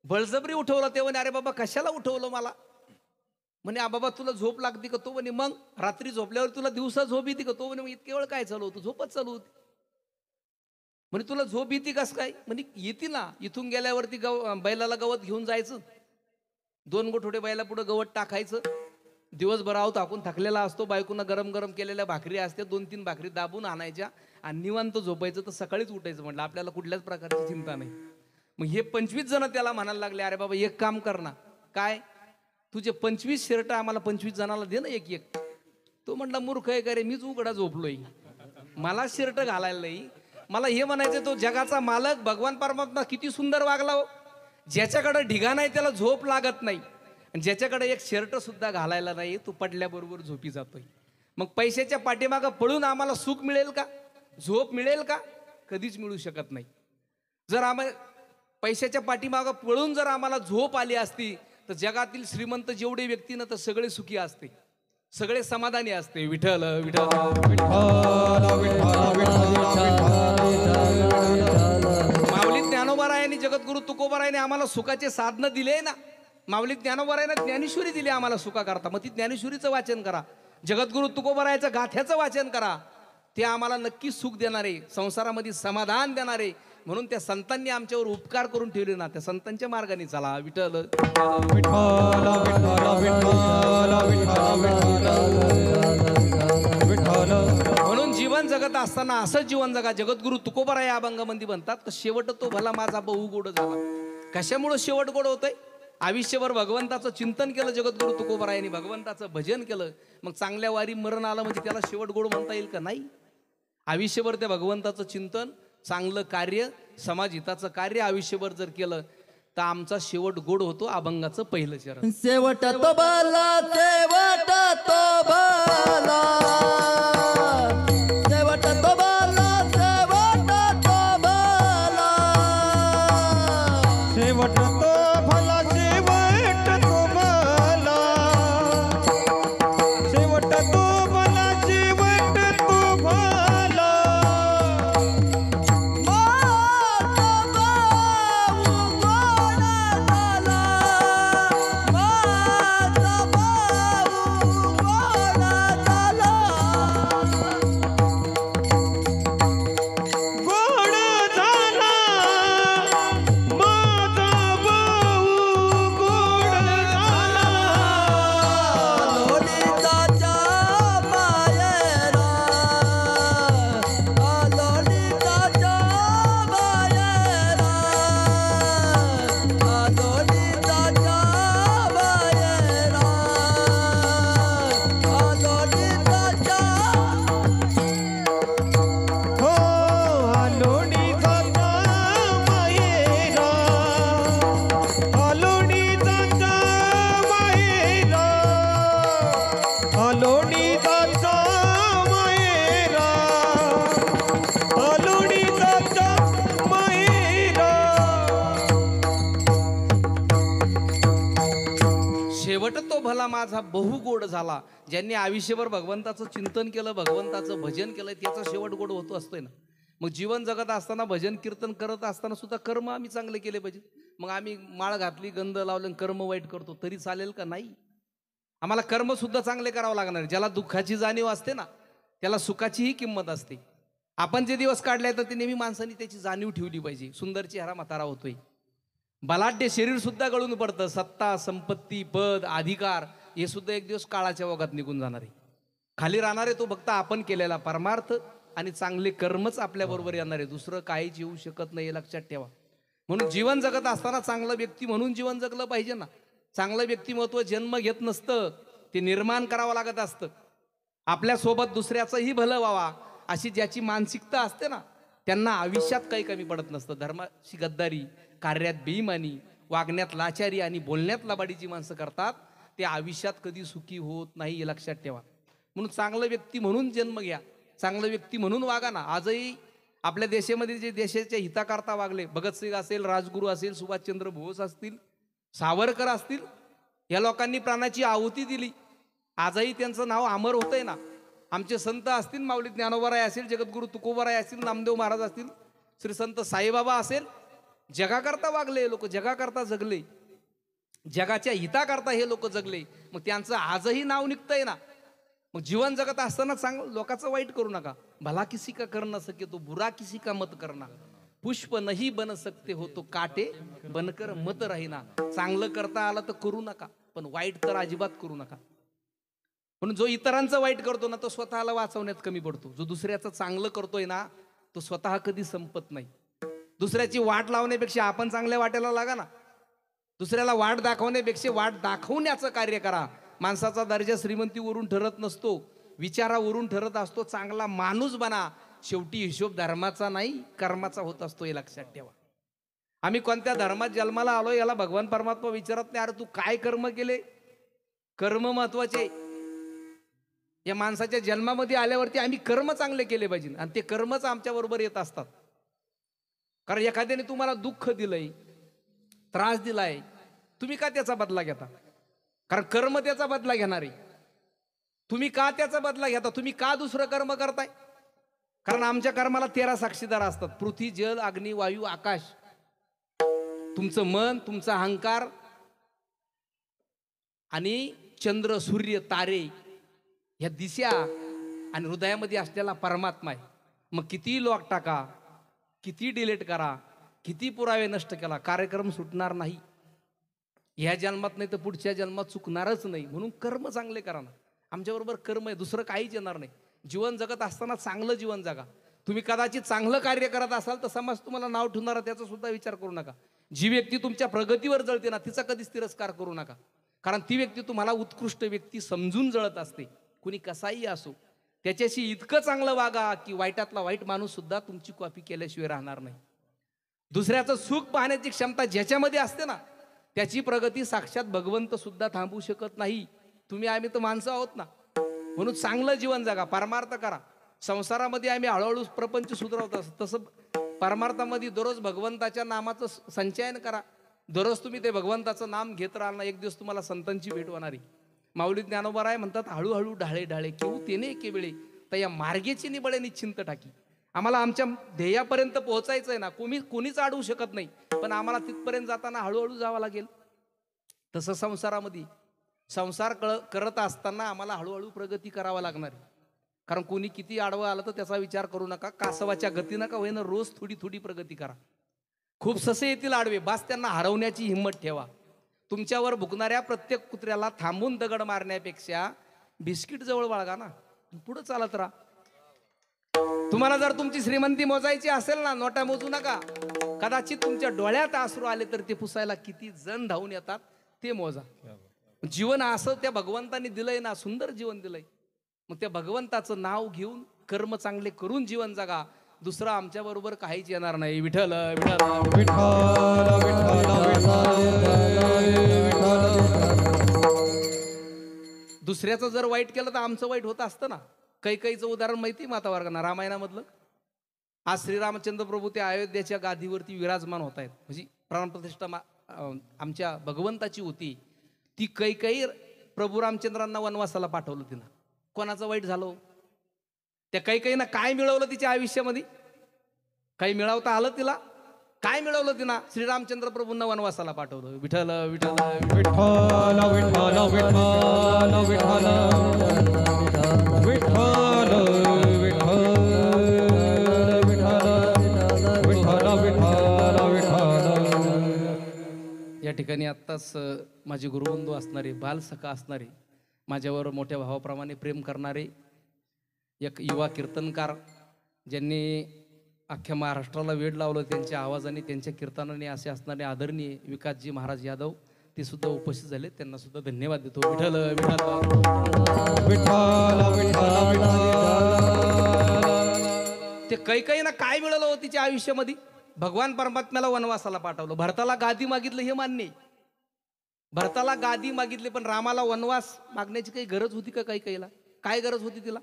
बळजबरी उठवलं. ते म्हणे अरे बाबा कशाला उठवलं मला? म्हणे बाबा तुला झोप लागते का? तो म्हणे मग रात्री झोपल्यावर तुला दिवसा झोप येते का? तो म्हणे मग इतके वेळ काय चालू होतं? झोपच चालू होती. म्हणे तुला झोप येते कस काय? म्हणे येते ना, इथून गेल्यावरती बैलाला गवत घेऊन जायचं, 2 गोठोडे बैला पुढे गवत टाकायचं, दिवसभर आहोत आपण थकलेला असतो, बायकोनं गरम गरम केलेल्या भाकरी असते, 2-3 भाकरी दाबून आणायच्या आणि निवांत झोपायचं, तर सकाळीच उठायचं. म्हटलं आपल्याला कुठल्याच प्रकारची चिंता नाही. मग हे 25 जण त्याला म्हणायला लागले, अरे बाबा एक काम कर ना, काय तुझे 25 शर्ट आम्हाला 25 जणाला दे ना एक एक. तो म्हटला मूर्ख आहे का रे, मीच उघडा झोपलोय, मला शर्ट घालायला नाही. मला हे म्हणायचं तो जगाचा मालक भगवान परमात्मा किती सुंदर वागला हो. ज्याच्याकडे ढिगा नाही त्याला झोप लागत नाही, आणि ज्याच्याकडे एक शर्ट सुद्धा घालायला नाही तो पडल्याबरोबर झोपी जातोय. मग पैशाच्या पाठीमागं पळून आम्हाला सुख मिळेल का? झोप मिळेल का? कधीच मिळू शकत नाही. जर आम्हाला पैशाच्या पाठीमागं पळून जर आम्हाला झोप आली असती तर जगातील श्रीमंत जेवढे व्यक्ती ना तर सगळे सुखी असते, सगळे समाधानी असते. विठ्ठल विठ्ठल माऊली ज्ञानोबा रायांनी जगद्गुरु तुकोबारायने आम्हाला सुखाचे साधनं दिले ना. माऊली ज्ञानोबारायने ज्ञानेश्वरी दिली आम्हाला सुखा करता. मग ती ज्ञानेश्वरीचं वाचन करा, जगद्गुरु तुकोबारायचं गाथ्याचं वाचन करा. ते आम्हाला नक्की सुख देणारे, संसारामध्ये समाधान देणारे. म्हणून त्या संतांनी आमच्यावर उपकार करून ठेवले ना, त्या संतांच्या मार्गाने चला. विठ्ठल विठ्ठल विठ्ठल विठ्ठल. म्हणून जीवन जगत असताना असंच जीवन जगा. जगद्गुरु तुकोबाराय या अभंगामध्ये म्हणतात तर शेवट तो भला माझा बहु गोड झाला. कशामुळे शेवट गोड होतंय? आयुष्यभर भगवंताचं चिंतन केलं जगद्गुरु तुकोबारायांनी, भगवंताचं भजन केलं. मग चांगल्या वारी मरण आलं म्हणजे त्याला शेवट गोड म्हणता येईल का? नाही. आयुष्यभर त्या भगवंताचं चिंतन, चांगलं कार्य, समाजहिताचं कार्य आयुष्यभर जर केलं तर आमचा शेवट गोड होतो. अभंगाचं पहिलं चरण. शेवट तो भला, शेवट तो भला, शेवट तो भला, शेवट तो भला, शेवट तो भला, शेवट तो भला, शेवट तो भला, शेवट तो भला. माझा भाऊ गोड झाला, माझा भाऊ गोड झाला. गोड झाला माझा भाऊ, गोड झाला. लोणीचा मायेरा, लोणीचा मायेरा, लोणीचा मायेरा, लोणीचा. हो लोणीचा माहेरा, लोणीचा माहेरा, लोणीचा माहेरा, लोणीचा माहेरा. शेवट तो भला माझा बहु गोड झाला. ज्यांनी आयुष्यभर भगवंताचं चिंतन केलं, भगवंताचं भजन केलं, त्याचा शेवट गोड होतो असतोय ना. मग जीवन जगत असताना, भजन कीर्तन करत असताना सुद्धा कर्म आम्ही चांगले केले पाहिजे. मग आम्ही माळ घातली, गंध लावलं, कर्म वाईट करतो तरी चालेल का? नाही. आम्हाला कर्म सुद्धा चांगले करावं लागणार. ज्याला दुःखाची जाणीव असते ना, त्याला सुखाचीही किंमत असते. आपण जे दिवस काढले तर ते नेहमी माणसांनी त्याची जाणीव ठेवली पाहिजे. सुंदर चेहरा म्हातारा होतोय, बलाढ्य शरीर सुद्धा गळून पडतं. सत्ता, संपत्ती, पद, अधिकार हे सुद्धा एक दिवस काळाच्या ओघात निघून जाणार आहे. खाली राहणार आहे तो फक्त आपण केलेला परमार्थ आणि चांगले कर्मच आपल्या बरोबर येणार आहे. दुसरं काहीच येऊ शकत नाही, हे लक्षात ठेवा. म्हणून जीवन जगत असताना चांगला व्यक्ती म्हणून जीवन जगलं पाहिजे ना. चांगलं व्यक्तिमत्व जन्म घेत नसतं, ते निर्माण करावं लागत असतं. आपल्यासोबत दुसऱ्याचंही भलं व्हावा अशी ज्याची मानसिकता असते ना, त्यांना आयुष्यात काही कमी पडत नसतं. धर्माची गद्दारी, कार्यात बेईमानी, वागण्यात लाचारी आणि बोलण्यात लबाडीची माणसं करतात, ते आयुष्यात कधी सुखी होत नाही, हे लक्षात ठेवा. म्हणून चांगलं व्यक्ती म्हणून जन्म घ्या, चांगलं व्यक्ती म्हणून वागा ना. आजही आपल्या देशामध्ये जे देशाच्या हिताकरता वागले, भगतसिंग असेल, राजगुरू असेल, सुभाषचंद्र बोस असतील, सावरकर असतील, या लोकांनी प्राणाची आहुती दिली. आजही त्यांचं नाव अमर होतंय ना. आमचे संत असतील, माऊली ज्ञानोबाराय असेल, जगद्गुरु तुकोबाराय असतील, नामदेव महाराज असतील, श्री संत साईबाबा असेल, जगाकरता वागले लोक, जगाकरता जगले, जगाच्या हिताकरता हे लोक जगले. मग त्यांचं आजही नाव निघतंय ना. मग जीवन जगत असताना चांगलं लोकांचं वाईट करू नका. भला किसी का कर न सके तो बुरा किसी का मत करना, पुष्प नाही बन सकते हो तो काटे बनकर मत राहीना. चांगलं करता आलं तर करू नका, पण वाईट तर अजिबात करू नका. म्हणून जो इतरांचं वाईट करतो ना, तो स्वतःला वाचवण्यात कमी पडतो. जो दुसऱ्याचं चांगलं करतोय ना, तो स्वतः कधी संपत नाही. दुसऱ्याची वाट लावण्यापेक्षा आपण चांगल्या वाटेला लागा ना. दुसऱ्याला वाट दाखवण्यापेक्षा वाट दाखवण्याचं कार्य करा. माणसाचा दर्जा श्रीमंतीवरून ठरत नसतो, विचारावरून ठरत असतो. चांगला माणूस बना. शेवटी हिशोब धर्माचा नाही, कर्माचा होत असतो, हे लक्षात ठेवा. आम्ही कोणत्या धर्मात जन्माला आलो याला भगवान परमात्मा विचारत नाही, अरे तू काय कर्म केले. कर्म महत्वाचे. या माणसाच्या जन्मामध्ये आल्यावरती आम्ही कर्म चांगले केले पाहिजे, आणि ते कर्मच आमच्या बरोबर येत असतात. कारण एखाद्याने तुम्हाला दुःख दिलंय, त्रास दिलाय, तुम्ही का त्याचा बदला घेता? कारण कर्म त्याचा बदला घेणार आहे. तुम्ही का त्याचा बदला घेता? तुम्ही का दुसरं कर्म करताय? कारण आमच्या कर्माला 13 साक्षीदार असतात. पृथ्वी, जल, अग्नी, वायू, आकाश. तुमचं मन, तुमचा अहंकार आणि चंद्र, सूर्य, तारे ह्या दिशा आणि हृदयामध्ये असलेला परमात्मा आहे. मग किती लॉक टाका, किती डिलीट करा, किती पुरावे नष्ट केला, कार्यक्रम सुटणार नाही. ह्या जन्मात नाही तर पुढच्या जन्मात चुकणारच नाही. म्हणून कर्म चांगले करा ना. आमच्याबरोबर कर्म आहे, दुसरं काहीच येणार नाही. जीवन जगत असताना चांगलं जीवन जगा. तुम्ही कदाचित चांगलं कार्य करत असाल तर समाज तुम्हाला नाव ठेवणारा त्याचा सुद्धा विचार करू नका. जी व्यक्ती तुमच्या प्रगतीवर जळते ना तिचा कधीच तिरस्कार करू नका. कारण ती व्यक्ती तुम्हाला उत्कृष्ट व्यक्ती समजून जळत असते. कुणी कसाही असो, त्याच्याशी इतकं चांगलं वागा की वाईटातला वाईट माणूस सुद्धा तुमची कॉपी केल्याशिवाय राहणार नाही. दुसऱ्याचं सुख पाहण्याची क्षमता ज्याच्यामध्ये असते ना त्याची प्रगती साक्षात भगवंत सुद्धा थांबवू शकत नाही. आम्ही तर माणसं आहोत ना. म्हणून चांगलं जीवन जगा, परमार्थ करा. संसारामध्ये आम्ही हळूहळू प्रपंच सुधारवत असतो, तसं परमार्थामध्ये दररोज भगवंताच्या नामाचं संचयन करा. दररोज तुम्ही ते भगवंताचं नाम घेत राहाल ना, एक दिवस तुम्हाला संतांची भेट होणारी. माऊली ज्ञानोबा राय म्हणतात, हळूहळू ढाळे ढाळे केऊ तेने केवळे तर या मार्गेची निबळे निश्चिंत टाकी. आम्हाला आमच्या ध्येयापर्यंत पोहोचायचं आहे ना, कोणीच अडवू शकत नाही. पण आम्हाला तिथपर्यंत जाताना हळूहळू जावं लागेल. तसं संसारामध्ये संसार करत असताना आम्हाला हळूहळू प्रगती करावा लागणार. कारण कोणी किती आडवं आलं तर त्याचा विचार करू नका. कासवाच्या गतीनं का होईना रोज थोडी थोडी प्रगती करा. खूप ससे येतील आडवे, बास त्यांना हरवण्याची हिंमत ठेवा. तुमच्यावर भुकणाऱ्या प्रत्येक कुत्र्याला थांबून दगड मारण्यापेक्षा बिस्किट जवळ बाळगा ना, पुढे चालत राहा. तुम्हाला जर तुमची श्रीमंती मोजायची असेल ना, नोटा मोजू नका. कदाचित तुमच्या डोळ्यात अश्रू आले तर ते पुसायला किती जण धावून येतात ते मोजा. जीवन असं त्या भगवंताने दिलंय ना, सुंदर जीवन दिलंय. मग त्या भगवंताचं नाव घेऊन कर्म चांगले करून जीवन जगा. दुसरं आमच्या बरोबर काहीच येणार नाही. विठ्ठल विठ्ठल दुसऱ्याचं जर वाईट केलं तर आमचं वाईट होत असतं ना. कैकेयीचं उदाहरण माहिती माता वर्गांना रामायणामधलं. आज श्रीरामचंद्र प्रभू त्या अयोध्याच्या गादीवरती विराजमान होत आहेत. म्हणजे प्राणप्रतिष्ठा आमच्या भगवंताची होती. ती कैकेयी प्रभू रामचंद्रांना वनवासाला पाठवलं. तिनं कोणाचं वाईट झालं? त्या कैकेयीनं काय मिळवलं तिच्या आयुष्यामध्ये? काही मिळवता आलं तिला? काय मिळवलं तिनं? श्रीरामचंद्र प्रभूंना वनवासाला पाठवलं. विठ्ठल विठ्ठल विठ्ठल विठ्ठल विठ्ठल विठ्ठल विठ्ठल विठ्ठल विठ्ठल विठ्ठल. या ठिकाणी आत्ताच माझे गुरुबंधू असणारे, बालसखा असणारे, माझ्यावर मोठ्या भावाप्रमाणे प्रेम करणारे एक युवा कीर्तनकार, ज्यांनी अख्ख्या महाराष्ट्राला वेड लावलं त्यांच्या आवाजाने, त्यांच्या कीर्तनाने असे असणारे आदरणीय विकासजी महाराज यादव, ते सुद्धा उपस्थित झाले. त्यांना सुद्धा धन्यवाद देतो. विठ्ठल विठ्ठल विठ्ठल. ते कैकेयीनं काय मिळालं हो तिच्या आयुष्यामध्ये? भगवान परमात्म्याला वनवासाला पाठवलं. भरताला गादी मागितलं हे मान्य. भरताला गादी मागितली, पण रामाला वनवास मागण्याची काही गरज होती का कैकेयीला? काय गरज होती तिला?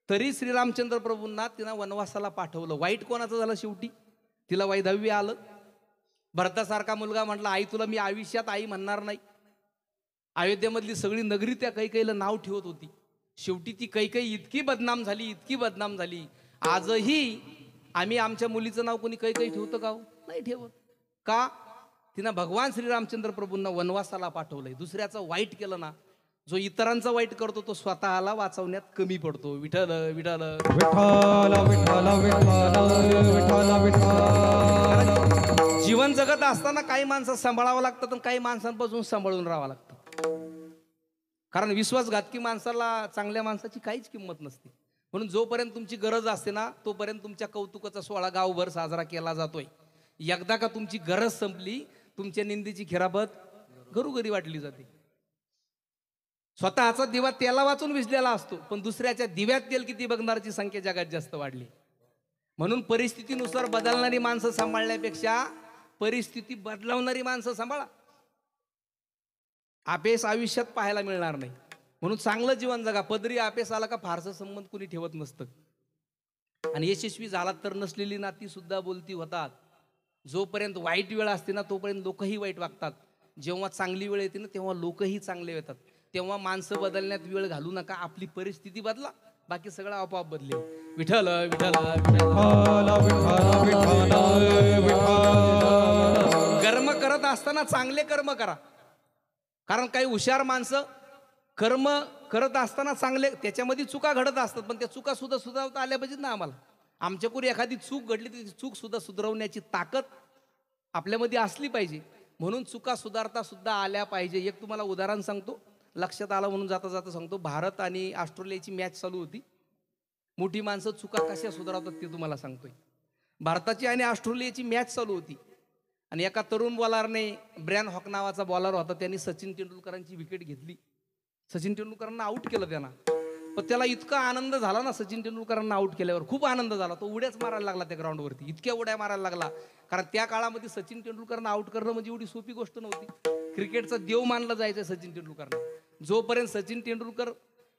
तरी श्रीरामचंद्र प्रभूंना तिनं वनवासाला पाठवलं. वाईट कोणाचं झालं शेवटी? तिला वैधव्य आलं. भरतासारखा मुलगा म्हटला, आई तुला मी आयुष्यात आई म्हणणार नाही. अयोध्येमधली सगळी नगरी त्या कैकेयीला नाव ठेवत होती. शेवटी ती कैकेयी इतकी बदनाम झाली, इतकी बदनाम झाली. आजही आम्ही आमच्या मुलीचं नाव कोणी कैकेयी ठेवतं का? नाही ठेवत. का? तिनं भगवान श्रीरामचंद्र प्रभूंना वनवासाला पाठवलंय. दुसऱ्याचं वाईट केलं ना, जो इतरांचा वाईट करतो तो स्वतःला वाचवण्यात कमी पडतो. विठ्ठल विठ्ठल विठ्ठल विठ्ठल विठ्ठल विठ्ठल. जीवन जगत असताना काही माणसं सांभाळावं लागतात आणि काही माणसांपासून सांभाळून राहावं लागतं. कारण विश्वासघातकी माणसाला चांगल्या माणसाची काहीच किंमत नसते. म्हणून जोपर्यंत तुमची गरज असते ना, तोपर्यंत तुमच्या कौतुकाचा सोहळा गावभर साजरा केला जातोय. एकदा का तुमची गरज संपली, तुमच्या निंदीची खिरापत घरोघरी वाटली जाते. स्वतःचा दिवा तेला वाचून विझलेला असतो, पण दुसऱ्याच्या दिव्यात तेल किती बघणारची संख्या जगात जास्त वाढली. म्हणून परिस्थितीनुसार बदलणारी माणसं सांभाळण्यापेक्षा परिस्थिती बदलवणारी माणसं सांभाळा. आपेस आयुष्यात पाहायला मिळणार नाही. म्हणून चांगलं जीवन जगा. पदरी आपेस आला का फारसं संबंध कुणी ठेवत नसतं. आणि यशस्वी झालात तर नसलेली नाती सुद्धा बोलती होतात. जोपर्यंत वाईट वेळ असते ना, तोपर्यंत लोकही वाईट वागतात. जेव्हा चांगली वेळ येते ना, तेव्हा लोकही चांगले येतात. तेव्हा माणसं बदलण्यात वेळ घालू नका. आपली परिस्थिती बदला, बाकी सगळं आपोआप बदलेल. विठ्ठल विठ्ठल विठ्ठल. कर्म करत असताना चांगले कर्म करा. कारण काही हुशार माणसं कर्म करत असताना चांगले, त्याच्यामध्ये चुका घडत असतात, पण त्या चुका सुद्धा सुधारता आल्या पाहिजेत ना आम्हाला. आमच्याकडून एखादी चूक घडली तर ती चूक सुद्धा सुधारवण्याची ताकद आपल्यामध्ये असली पाहिजे. म्हणून चुका सुधारता सुद्धा आल्या पाहिजे. एक तुम्हाला उदाहरण सांगतो, लक्षात आलं म्हणून जाता जाता सांगतो. भारत आणि ऑस्ट्रेलियाची मॅच चालू होती. मोठी माणसं चुका कशा सुधारवतात ते तुम्हाला सांगतोय. भारताची आणि ऑस्ट्रेलियाची मॅच चालू होती आणि एका तरुण बॉलरने, ब्रॅन हॉक नावाचा बॉलर होता, त्यांनी सचिन तेंडुलकरांची विकेट घेतली. सचिन तेंडुलकरांना आऊट केलं त्यांना. पण त्याला इतका आनंद झाला ना सचिन तेंडुलकरांना आऊट केल्यावर, खूप आनंद झाला. तो उड्याच मारायला लागला त्या ग्राउंडवरती, इतक्या उड्या मारायला लागला. कारण त्या काळामध्ये सचिन तेंडुलकरांना आऊट करणं म्हणजे एवढी सोपी गोष्ट नव्हती. क्रिकेटचा देव मानलं जायचं सचिन तेंडुलकरला. जोपर्यंत सचिन तेंडुलकर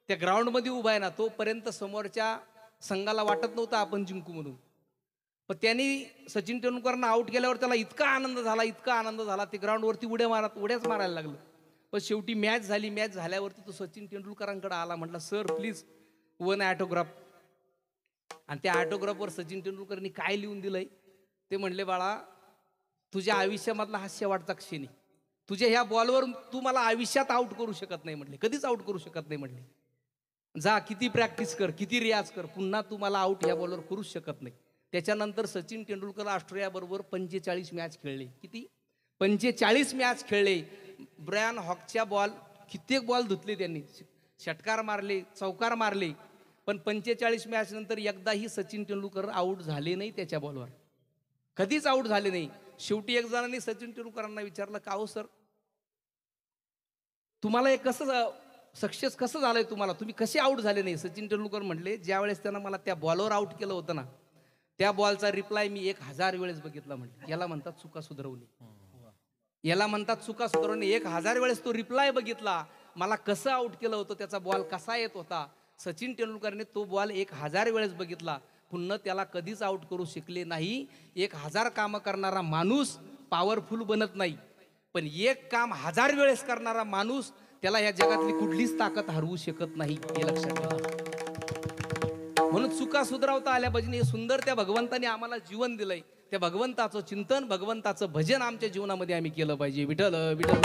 त्या ग्राउंडमध्ये उभा आहे ना, तोपर्यंत समोरच्या संघाला वाटत नव्हतं आपण जिंकू म्हणून. पण त्यांनी सचिन तेंडुलकरांना आऊट केल्यावर त्याला इतका आनंद झाला, इतका आनंद झाला, ते ग्राउंडवरती उड्याच मारायला लागलं. पण शेवटी मॅच झाली. मॅच झाल्यावरती तो सचिन तेंडुलकरांकडे आला, म्हटला सर प्लीज वन ऑटोग्राफ. आणि त्या ऑटोग्राफवर सचिन तेंडुलकरनी काय लिहून दिलंय ते म्हणले, बाळा तुझ्या आयुष्यामधला हा शेवटचा क्षण आहे. तुझ्या ह्या बॉलवर तू मला आयुष्यात आऊट करू शकत नाही म्हटले, कधीच आऊट करू शकत नाही म्हटले. जा किती प्रॅक्टिस कर, किती रियाज कर, पुन्हा तू मला आऊट ह्या बॉलवर करूच शकत नाही. त्याच्यानंतर सचिन तेंडुलकर ऑस्ट्रेलिया बरोबर 45 मॅच खेळले. किती? 45 मॅच खेळले. ब्रॅन हॉकच्या बॉल कित्येक बॉल धुतले त्यांनी, षटकार मारले, चौकार मारले, पण 45 मॅच नंतर एकदाही सचिन तेंडुलकर आऊट झाले नाही त्याच्या बॉलवर, कधीच आऊट झाले नाही. शेवटी एक जणांनी सचिन तेंडुलकरांना विचारलं, का हो सर तुम्हाला हे कसं सक्सेस कसं झालंय, तुम्ही कसे आऊट झाले नाही? सचिन तेंडुलकर म्हटले, ज्या वेळेस त्यानं मला त्या बॉलवर आऊट केलं होतं ना, त्या बॉलचा रिप्लाय मी 1000 वेळेस बघितला म्हटले. याला म्हणतात चुका सुधारवणे, याला म्हणतात चुका सुधारवणे. 1000 वेळेस तो रिप्लाय बघितला, मला कसं आऊट केलं होतं, त्याचा बॉल कसा येत होता. सचिन तेंडुलकरने तो बॉल 1000 वेळेस बघितला, पुन्हा त्याला कधीच आऊट करू शकले नाही. 1000 कामं करणारा माणूस पॉवरफुल बनत नाही, पण एक काम 1000 वेळेस करणारा माणूस, त्याला या जगातली कुठलीच ताकद हरवू शकत नाही, हे लक्षात ठेवा. म्हणून चुका सुधारवता आल्या पाहिजे. हे सुंदर त्या भगवंताने आम्हाला जीवन दिलंय. त्या भगवंताचं चिंतन, भगवंताचं भजन आमच्या जीवनामध्ये आम्ही केलं पाहिजे. विठ्ठल विठ्ठल.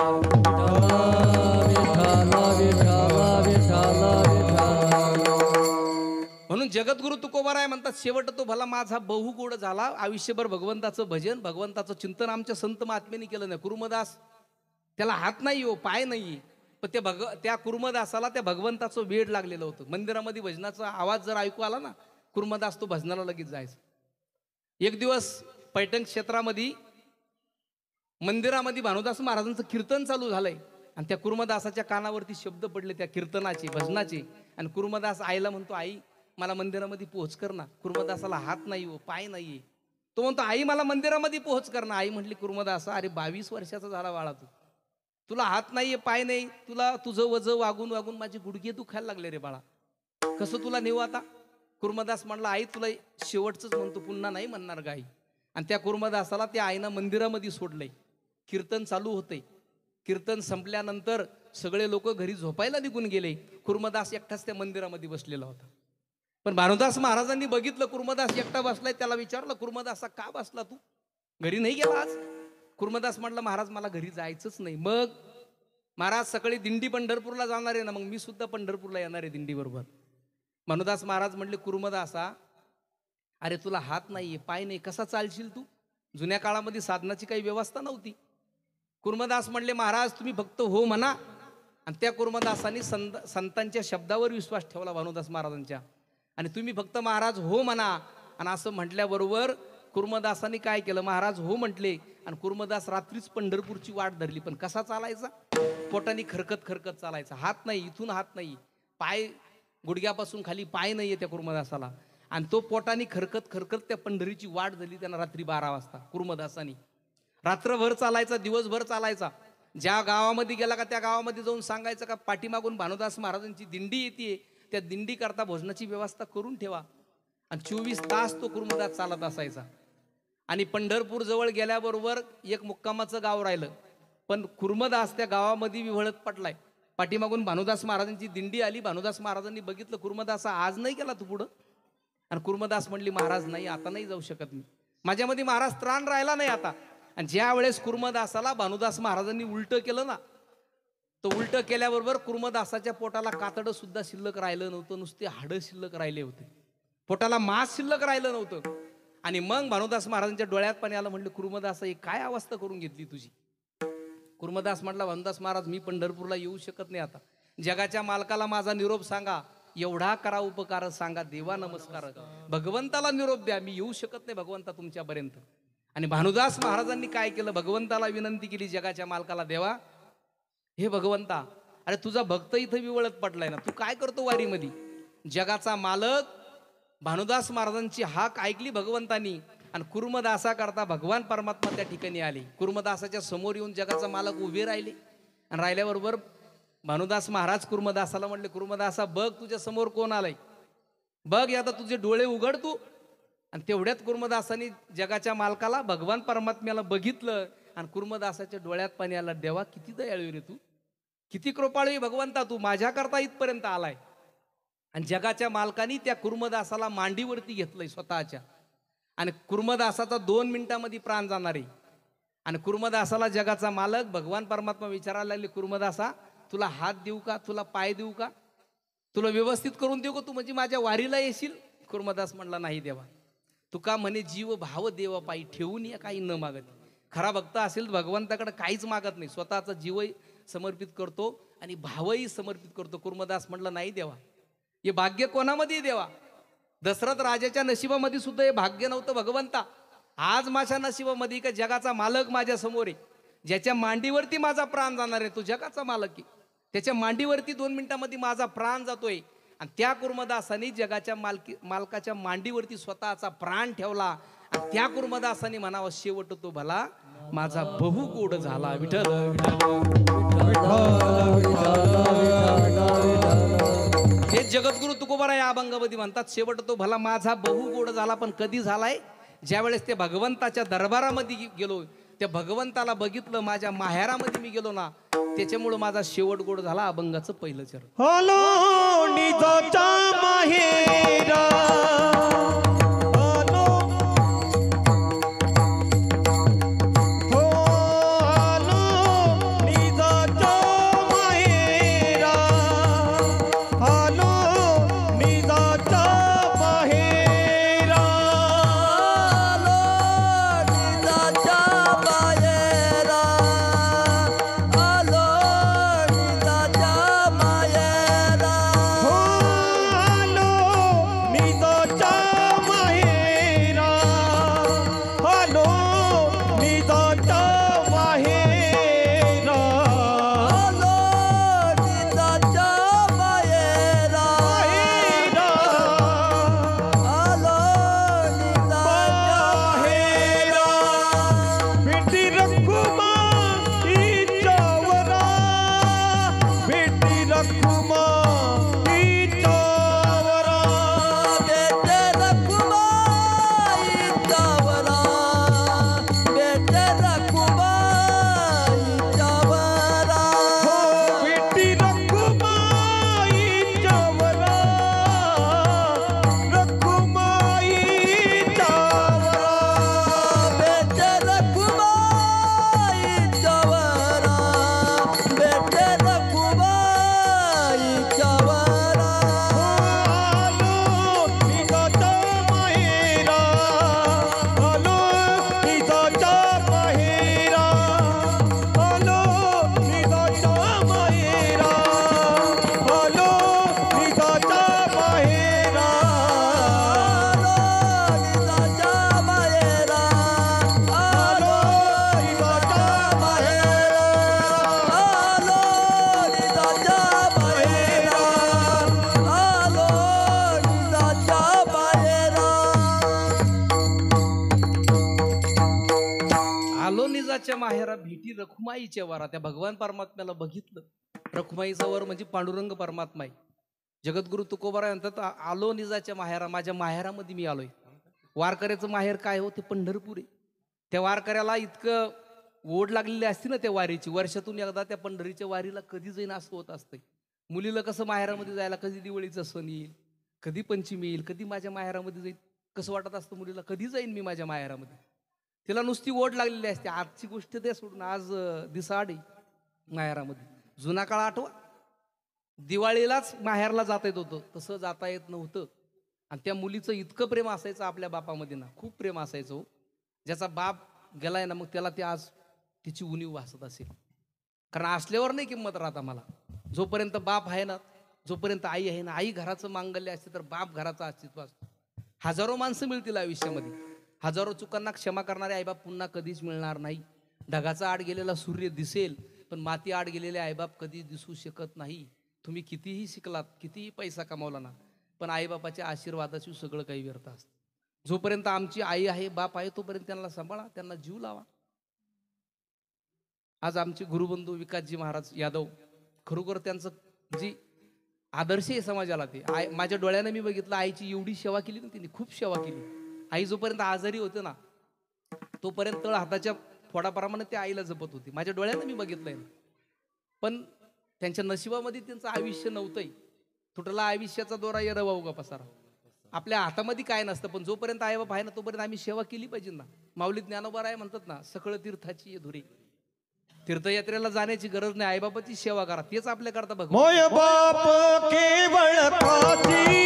म्हणून जगद्गुरु तुकोबाराय म्हणतात, शेवट तो भला माझा बहु गोड झाला. आयुष्यभर भगवंताचं भजन, भगवंताचं चिंतन आमच्या संत महात्म्यांनी केलं नाही. कुर्मदास, त्याला हात नाही हो, पाय नाही, पण त्या कुर्मदासाला त्या भगवंताचं वेड लागलेलं होतं. मंदिरामध्ये भजनाचा आवाज जर ऐकू आला ना, कुर्मदास तो भजनाला लगेच जायचा. एक दिवस पैठण क्षेत्रामध्ये मंदिरामध्ये भानुदास महाराजांचं कीर्तन चालू झालंय आणि त्या कुर्मदासाच्या कानावरती शब्द पडले त्या कीर्तनाचे, भजनाचे. आणि कुर्मदास आईला म्हणतो, आई मला मंदिरामध्ये पोहोच कर ना. कुर्मदासाला हात नाही हो, पाय नाहीये. तो म्हणतो, आई मला मंदिरामध्ये पोहोच कर ना. आई म्हटली, कुर्मदासा अरे 22 वर्षाचा झाला बाळा, तुला हात नाहीये, पाय नाही, तुला तुझं वजं वागून वागून माझे गुडघे दुखायला लागले रे बाळा, कसं तुला नेऊ आता? कुर्मदास म्हणला, आई तुला शेवटचंच म्हणतो, पुन्हा नाही म्हणणार गाई. आणि त्या कुर्मदासाला त्या आईनं मंदिरामध्ये सोडलंय. कीर्तन चालू होते. कीर्तन संपल्यानंतर सगळे लोक घरी झोपायला निघून गेले. कुर्मदास एकटाच त्या मंदिरामध्ये बसलेला होता. पण भानुदास महाराजांनी बघितलं कुर्मदास एकटा बसलाय. त्याला विचारलं, कुर्मदासा का बसला तू, घरी नाही गेला आज? कुर्मदास म्हटलं, महाराज मला घरी जायचंच नाही. मग महाराज सकाळी दिंडी पंढरपूरला जाणार आहे ना, मग मी सुद्धा पंढरपूरला येणार आहे दिंडी बरोबर. भानुदास महाराज म्हटले, कुर्मदासा अरे तुला हात नाहीये, पाय नाही, कसा चालशील तू? जुन्या काळामध्ये साधनाची काही व्यवस्था नव्हती. कुर्मदास म्हणले, महाराज तुम्ही फक्त हो म्हणा. आणि त्या कुर्मदासांनी संतांच्या शब्दावर विश्वास ठेवला भानुदास महाराजांच्या. आणि तुम्ही फक्त महाराज हो म्हणा. आणि असं म्हटल्याबरोबर कुर्मदासांनी काय केलं, महाराज हो म्हटले. आणि कुर्मदास रात्रीच पंढरपूरची वाट धरली. पण कसा चालायचा? पोटाने खरकत खरकत चालायचा. हात नाही, इथून हात नाही, पाय गुडघ्यापासून खाली पाय नाहीये त्या कुर्मदासाला. आणि तो पोटाने खरकत खरकत त्या पंढरीची वाट धरली त्यांना रात्री 12 वाजता. कुर्मदासानी रात्रभर चालायचा, दिवसभर चालायचा. ज्या गावामध्ये गेला का त्या गावामध्ये जाऊन सांगायचं का पाठीमागून भानुदास महाराजांची दिंडी येते, त्या दिंडी करता भोजनाची व्यवस्था करून ठेवा. आणि 24 तास तो कुर्मदास चालत असायचा. आणि पंढरपूर जवळ गेल्याबरोबर एक मुक्कामाचं गाव राहिलं. पण कुर्मदास त्या गावामध्ये विव्हळत पडलाय. पाठीमागून भानुदास महाराजांची दिंडी आली. भानुदास महाराजांनी बघितलं कुर्मदासा आज नाही गेला तू पुढं. आणि कुर्मदास म्हणली महाराज नाही, आता नाही जाऊ शकत मी, माझ्यामध्ये महाराज त्राण राहिला नाही आता. आणि ज्या वेळेस कुर्मदासाला भानुदास महाराजांनी उलट केलं ना, तो उलट केल्याबरोबर कुर्मदासाच्या पोटाला कातडं सुद्धा शिल्लक राहिलं नव्हतं, नुसते हाडं शिल्लक राहिले होते, पोटाला मांस शिल्लक राहिलं नव्हतं. आणि मग भानुदास महाराजांच्या डोळ्यात पाणी आलं. म्हणलं कुर्मदास ही काय अवस्था करून घेतली तुझी. कुर्मदास म्हटला भानुदास महाराज मी पंढरपूरला येऊ शकत नाही आता, जगाच्या मालकाला माझा निरोप सांगा, एवढा करा उपकार सांगा देवा नमस्कार, भगवंताला निरोप द्या, मी येऊ शकत नाही भगवंता तुमच्यापर्यंत. आणि भानुदास महाराजांनी काय केलं, भगवंताला विनंती केली जगाच्या मालकाला, देवा हे भगवंता, अरे तुझा भक्त इथं विवळत पडलाय ना, तू काय करतो वारीमध्ये. जगाचा मालक भानुदास महाराजांची हाक ऐकली भगवंतानी आणि कुर्मदासा करता भगवान परमात्मा त्या ठिकाणी आले. कुर्मदासाच्या समोर येऊन जगाचा मालक उभे राहिले. आणि राहिल्याबरोबर भानुदास महाराज कुर्मदासाला म्हणले, कुर्मदासा बघ तुझ्या समोर कोण आलाय, बघ आता तुझे डोळे उघड तू. आणि तेवढ्यात कुर्मदासानी जगाच्या मालकाला भगवान परमात्म्याला बघितलं आणि कुर्मदासाच्या डोळ्यात पाणी आलं. देवा किती दयाळू रे तू, किती कृपाळू भगवंता, तू माझ्याकरता इथपर्यंत आलाय. आणि जगाच्या मालकानी त्या कुर्मदासाला मांडीवरती घेतलंय स्वतःच्या. आणि कुर्मदासाचा 2 मिनिटांमध्ये प्राण जाणार आहे. आणि कुर्मदासाला जगाचा मालक भगवान परमात्मा विचारायला लागले, कुर्मदासा तुला हात देऊ का, तुला पाय देऊ का, तुला व्यवस्थित करून देऊ का, तू म्हणजे माझ्या वारीला येशील. कुर्मदास म्हणला नाही देवा, तुका म्हणे जीव भाव देवा पायी ठेवून या काही न मागत. खरा भक्त असेल भगवंताकडे काहीच मागत नाही, स्वतःचा जीवही समर्पित करतो आणि भावही समर्पित करतो. कुर्मदास म्हणला नाही देवा, हे भाग्य कोणामध्ये देवा, दशरथ राजाच्या नशिबामध्ये सुद्धा हे भाग्य नव्हतं भगवंता. आज माझ्या नशिबामध्ये का जगाचा मालक माझ्या समोर आहे, ज्याच्या मांडीवरती माझा प्राण जाणार आहे, तो जगाचा मालक आहे. त्याच्या मांडीवरती 2 मिनिटांमध्ये माझा प्राण जातोय. आणि त्या कुर्मदासानी जगाच्या मालकाच्या मांडीवरती स्वतःचा प्राण ठेवला. आणि त्या कुर्मदासानी म्हणावं शेवट तो भला माझा बहु गोड झाला. विठ्ठल हे जगद्गुरु तुकोबाराय या अभंगामध्ये म्हणतात, शेवट तो भला माझा बहु गोड झाला. पण कधी झालाय, ज्यावेळेस ते भगवंताच्या दरबारामध्ये गेलो, त्या भगवंताला बघितलं, माझ्या माहेरामध्ये मी गेलो ना, त्याच्यामुळे माझा शेवट गोड झाला. अभंगाचं पहिलं चरण. हलो निजाच्या माहेरा, हलो हो हलो निजाच्या माहेरा, हलो निजाच्या माहेरा, माहेरा भेटी रखुमाईच्या वारा. त्या भगवान परमात्म्याला बघितलं. रखुमाईचा वर म्हणजे पांडुरंग परमात्मा आहे. जगद्गुरु तुकोबाराय म्हणतात, आलो निजाच्या माहेरा, माझ्या माहेरामध्ये मी आलोय. वारकऱ्याचं माहेर काय हो, ते पंढरपूर आहे. त्या वारकऱ्याला इतकं ओढ लागलेली असते ना त्या वारीची, वर्षातून एकदा त्या पंढरीच्या वारीला कधी जाईन असं होत असतंय. मुलीला कसं माहेरामध्ये जायला, कधी दिवाळीचं सण येईल, कधी पंचमी येईल, कधी माझ्या माहेरामध्ये जाईल, कसं वाटत असतं मुलीला, कधी जाईन मी माझ्या माहेरामध्ये. तिला नुसती ओढ लागलेली असते. आजची गोष्ट ते सोडून आज दिसाआड माहेरामध्ये. जुना काळ आठवा, दिवाळीलाच माहेरला जाता येत होतं, तसं जाता येत नव्हतं. आणि त्या मुलीचं इतकं प्रेम असायचं आपल्या बापामध्ये ना, खूप प्रेम असायचं हो. ज्याचा बाप गेलाय ना, मग त्याला ते आज तिची उणीव भासत असेल. कारण असल्यावर नाही किंमत राहत आम्हाला. जोपर्यंत बाप आहे ना, जोपर्यंत आई आहे ना, आई घराचं मांगल्य असते तर बाप घराचं अस्तित्व असतं. हजारो माणसं मिळतील आयुष्यामध्ये, हजारो चुकांना क्षमा करणारे आईबाप पुन्हा कधीच मिळणार नाही. ढगाचा आड गेलेला सूर्य दिसेल, पण माती आड गेलेले आईबाप कधी दिसू शकत नाही. तुम्ही कितीही शिकलात, कितीही पैसा कमावला ना, पण आईबापाच्या आशीर्वादाशी सगळं काही व्यर्थ असतं. जोपर्यंत आमची आई आहे, बाप आहे, तोपर्यंत त्यांना सांभाळा, त्यांना जीव लावा. आज आमचे गुरुबंधू विकासजी महाराज यादव, खरोखर त्यांचं जी आदर्श आहे समाजाला, ते माझ्या डोळ्याने मी बघितलं. आईची एवढी सेवा केली ना त्यांनी, खूप सेवा केली. आई जोपर्यंत आजारी होते ना, तोपर्यंत तळ हाताच्या फोडाप्रमाणे त्या आईला जपत होती. माझ्या डोळ्याने मी बघितलंय ना. पण त्यांच्या नशिबामध्ये त्यांचं आयुष्य नव्हतंय. तुटला आयुष्याचा दोरा ये रवाऊ का पसारा. आपल्या हातामध्ये काय नसतं, पण जोपर्यंत आईबाप आहे ना, तोपर्यंत आम्ही सेवा केली पाहिजे ना. माऊली ज्ञानोबा राय म्हणतात ना, सकळ तीर्थाची धुरी. तीर्थयात्रेला जाण्याची गरज नाही, आईबापाची सेवा करा, तेच आपल्या करता बघ. मोय बाप केवळ काची,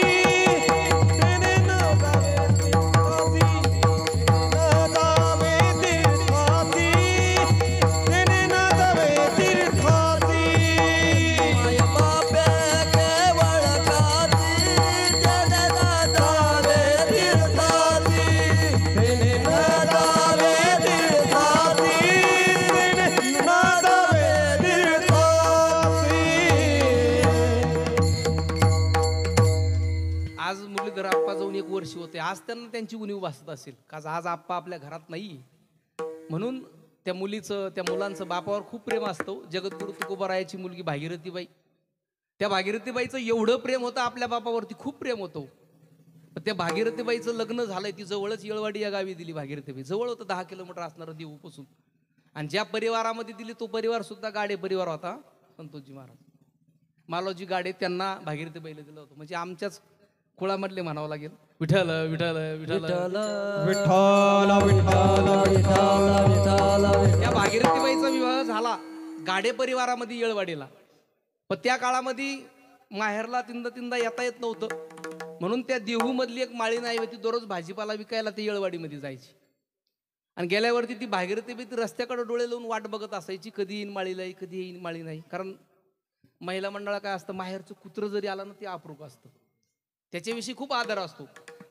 तेने न जावे तीर्थाची, तेने न जावे तीर्थाची. माय बापे केवळ काची, तेने न जावे तीर्थाची. तेने न जावे तीर्थाची, तेने न जावे तीर्थाची. आज मुरलीधर आप्पा जाऊन 1 वर्ष होते. आज त्यांना त्यांची उणीव भासत असेल, का आज आप्पा आपल्या घरात नाही. म्हणून त्या मुलीचं, त्या मुलांचं बापावर खूप प्रेम असतं. जगद्गुरु तुकोबारायाची मुलगी भागीरथीबाई, त्या भागीरथीबाईचं एवढं प्रेम होतं आपल्या बापावरती, खूप प्रेम होतं. पण त्या भागीरथीबाईचं लग्न झालंय, ती जवळच येळवाडी या गावी दिली भागीरथीबाई. जवळ होतं, 10 किलोमीटर असणारं देऊपासून. आणि ज्या परिवारामध्ये दिली तो परिवार सुद्धा गाडे परिवार होता, संतोषजी महाराज मालोजी गाडे, त्यांना भागीरथीबाईला दिलं होतं. म्हणजे आमच्याच कुळामधले म्हणावं लागेल. विठ्ठल विठ्ठल विठ्ठल. विठ्ठल विठ्ठल विठ्ठल. त्या भागीरथीबाईचा विवाह झाला गाडे परिवारामध्ये येळवाडीला. पण त्या काळामध्ये माहेरला तिंदा येता येत नव्हतं. म्हणून त्या देहू मधली एक माळी नाही होती, दररोज भाजीपाला विकायला ते येळवाडीमध्ये जायची. आणि गेल्यावरती ती भागीरथीबाई ती रस्त्याकडे डोळे लावून वाट बघत असायची, कधी येईन माळी नाही, कधी येईन माळी नाही. कारण महिला मंडळा काय असतं, माहेरचं कुत्रं जरी आलं ना, ते अप्रूप असतं, त्याच्याविषयी खूप आदर असतो.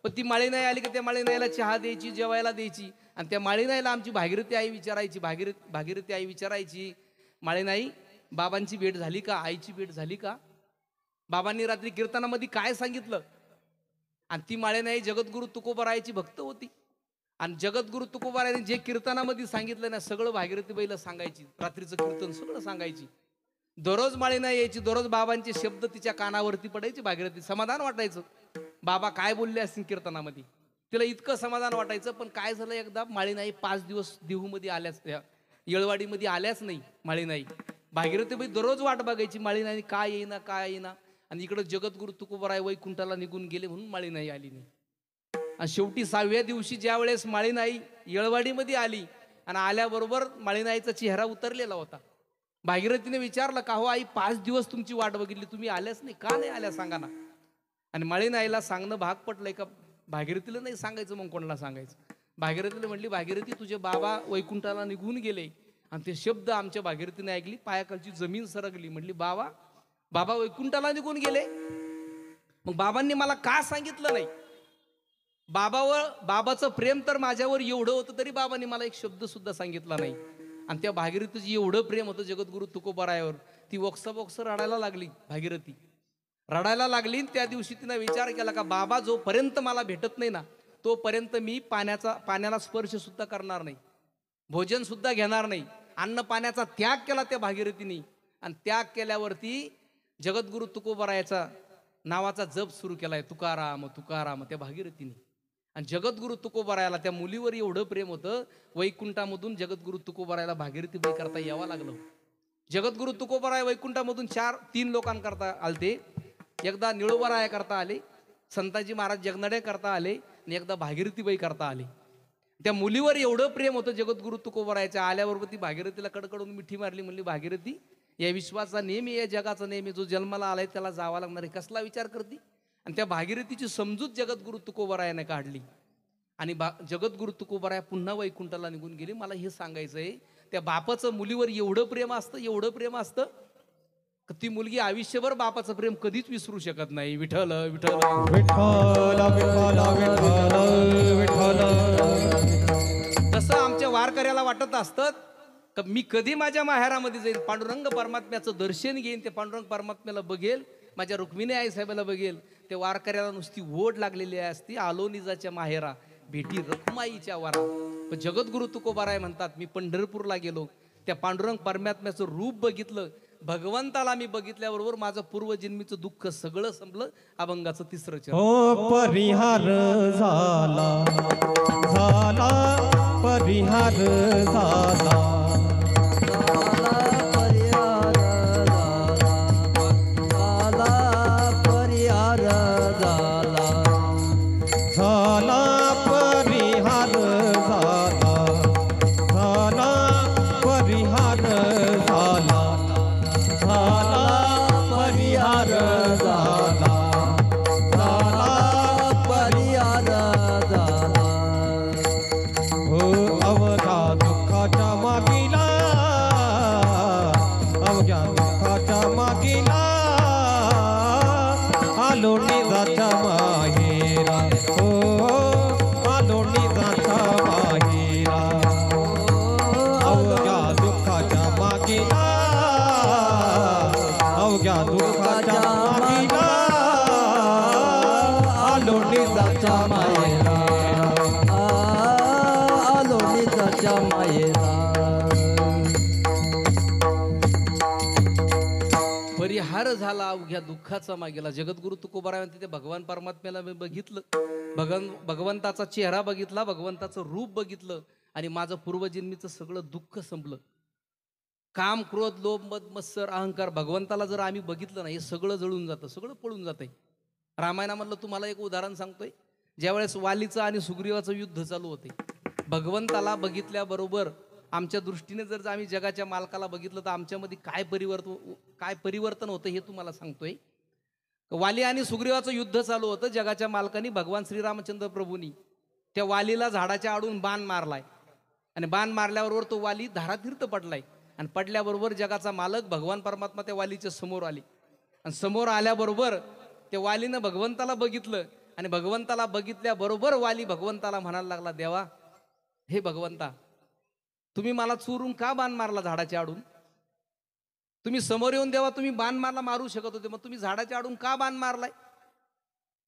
पण ती माळी नाही आली की त्या माळी नाईला चहा द्यायची, जेवायला द्यायची. आणि त्या माळी नाईला आमची भागीरथी आई विचारायची, भागीरथी आई विचारायची, माळी नाही, बाबांची भेट झाली का, आईची भेट झाली का, बाबांनी रात्री कीर्तनामध्ये काय सांगितलं. आणि ती माळी नाही जगद्गुरु तुकोबारायाची भक्त होती. आणि जगद्गुरु तुकोबारायाने जे कीर्तनामध्ये सांगितलं ना, सगळं भागीरथीबाईला सांगायची. रात्रीचं कीर्तन सगळं सांगायची. दररोज माळी नाही यायची, दररोज बाबांचे शब्द तिच्या कानावरती पडायचे. भागीरथी समाधान वाटायचं, बाबा काय बोलले असतील कीर्तनामध्ये, तिला इतकं समाधान वाटायचं. पण काय झालं, एकदा माळी नाही 5 दिवस देहूमध्ये आल्याच, येळवाडीमध्ये आल्याच नाही माळी नाही. भागीरथीबाई दररोज वाट बघायची, माळी नाही काय येईना काय येईना. आणि इकडं जगद्गुरु तुकोबाराय वैकुंठाला निघून गेले म्हणून माळी नाही आली नाही. आणि शेवटी 6व्या दिवशी ज्या वेळेस माळी नाही येळवाडीमध्ये आली, आणि आल्याबरोबर माळी नाईचा चेहरा उतरलेला होता. भागीरथीने विचारलं, का हो आई, 5 दिवस तुमची वाट बघितली, तुम्ही आल्याच नाही, का नाही आल्या सांगा ना. आणि माळी नाईला सांगणं भाग पडलंय का, भागीरथीला नाही सांगायचं, मग कोणाला सांगायचं. भागीरथीला म्हटली, भागीरथी तुझे बाबा वैकुंठाला निघून गेले. आणि ते शब्द आमच्या भागीरथीने ऐकली, पायाखालची जमीन सरकली. म्हटली, बाबा वैकुंठाला निघून गेले, मग बाबांनी मला का सांगितलं नाही. बाबाचं प्रेम तर माझ्यावर एवढं होतं, तरी बाबांनी मला एक शब्द सुद्धा सांगितला नाही. आणि त्या भागीरथीचं एवढं प्रेम होतं जगद्गुरु तुकोबारायावर, ती वक्स रडायला लागली. भागीरथी रडायला लागली. त्या दिवशी तिनं विचार केला का, बाबा जोपर्यंत मला भेटत नाही ना, तोपर्यंत मी पाण्याला स्पर्श सुद्धा करणार नाही, भोजन सुद्धा घेणार नाही. अन्न पाण्याचा त्याग केला त्या भागीरथीने. आणि त्याग केल्यावरती जगद्गुरु तुकोबारायाचा नावाचा जप सुरू केलाय, तुकाराम तुकाराम, त्या भागीरथीने. आणि जगद्गुरु तुकोबारायाला त्या मुलीवर एवढं प्रेम होतं, वैकुंठामधून जगद्गुरु तुकोबारायाला भागीरथी बाई करता यावं लागलं. जगद्गुरु तुकोबाराय वैकुंठामधून 3 लोकांकरता आलते. एकदा निळोबाराया करता आले, संताजी महाराज जगनाडे करता आले आणि एकदा भागीरथीबाई करता आले. त्या मुलीवर एवढं प्रेम होतं जगद्गुरु तुकोबारायाच्या. आल्याबरोबर ती भागीरथीला कडकडून मिठी मारली, म्हणली भागीरथी या विश्वाचा नेहमी, या जगाचा नेहमी, जो जन्माला आलाय त्याला जावा लागणार आहे, कसला विचार करती. आणि त्या भागीरथीची समजूत जगद्गुरु तुकोबारायाने काढली आणि जगद्गुरु तुकोबाराया पुन्हा वैकुंठाला निघून गेली. मला हे सांगायचंय, त्या बापाचं मुलीवर एवढं प्रेम असतं, एवढं प्रेम असतं, ती मुलगी आयुष्यभर बापाचं प्रेम कधीच विसरू शकत नाही. विठ्ठल विठ्ठल विठ्ठल विठ्ठल विठ्ठल. तसं आमच्या वारकऱ्याला वाटत असतं का मी कधी माझ्या माहेरामध्ये जाईल, पांडुरंग परमात्म्याचं दर्शन घेईन, ते पांडुरंग परमात्म्याला बघेल, माझ्या रुक्मिणी आई साहेबाला बघेल. ते वारकऱ्याला नुसती ओढ लागलेली असती, आलो निजाच्या माहेरा भेटी रखुमाईच्या वारा. पण जगद्गुरु तुकोबाराय म्हणतात, मी पंढरपूरला गेलो, त्या पांडुरंग परमात्म्याचं रूप बघितलं, भगवंताला मी बघितल्याबरोबर माझं पूर्वजन्मीचं दुःख सगळं संपलं. अभंगाचं 3रं चरण. हो परिहार झाला, झाला परिहार झाला, परिहार झाला अवघ्या दुःखाचा मागेला. जगद्गुरु तुकोबाराय म्हणते, ते भगवान परमात्म्याला मी बघितलं, भगवंताचा चेहरा बघितला, भगवंताचं रूप बघितलं आणि माझं पूर्वजन्मीचं सगळं दुःख संपलं. काम, क्रोध, लोभ, मद, मत्सर, अहंकार, भगवंताला जर आम्ही बघितलं ना, हे सगळं जळून जातं, सगळं पळून जातंय. रामायणामधलं तुम्हाला एक उदाहरण सांगतोय. ज्यावेळेस वालीचं आणि सुग्रीवाचं युद्ध चालू होते, भगवंताला बघितल्याबरोबर आमच्या दृष्टीने जर आम्ही जगाच्या मालकाला बघितलं तर आमच्यामध्ये काय परिवर्तन होतं हे तुम्हाला सांगतोय. वाली आणि सुग्रीवाचं युद्ध चालू होतं. जगाच्या मालकानी भगवान श्रीरामचंद्र प्रभूंनी त्या वालीला झाडाच्या आडून बाण मारलाय आणि बाण मारल्याबरोबर तो वाली धारातीर्थ पडलाय आणि पडल्याबरोबर जगाचा मालक भगवान परमात्मा त्या वालीच्या समोर आले आणि समोर आल्याबरोबर त्या वालीनं भगवंताला बघितलं आणि भगवंताला बघितल्याबरोबर वाली भगवंताला म्हणायला लागला, देवा, हे भगवंता, तुम्ही मला चोरून का बाण मारला झाडाच्या आडून? तुम्ही समोर येऊन देवा तुम्ही बाण मारू शकत होते, मग तुम्ही झाडाच्या आडून का बाण मारलाय?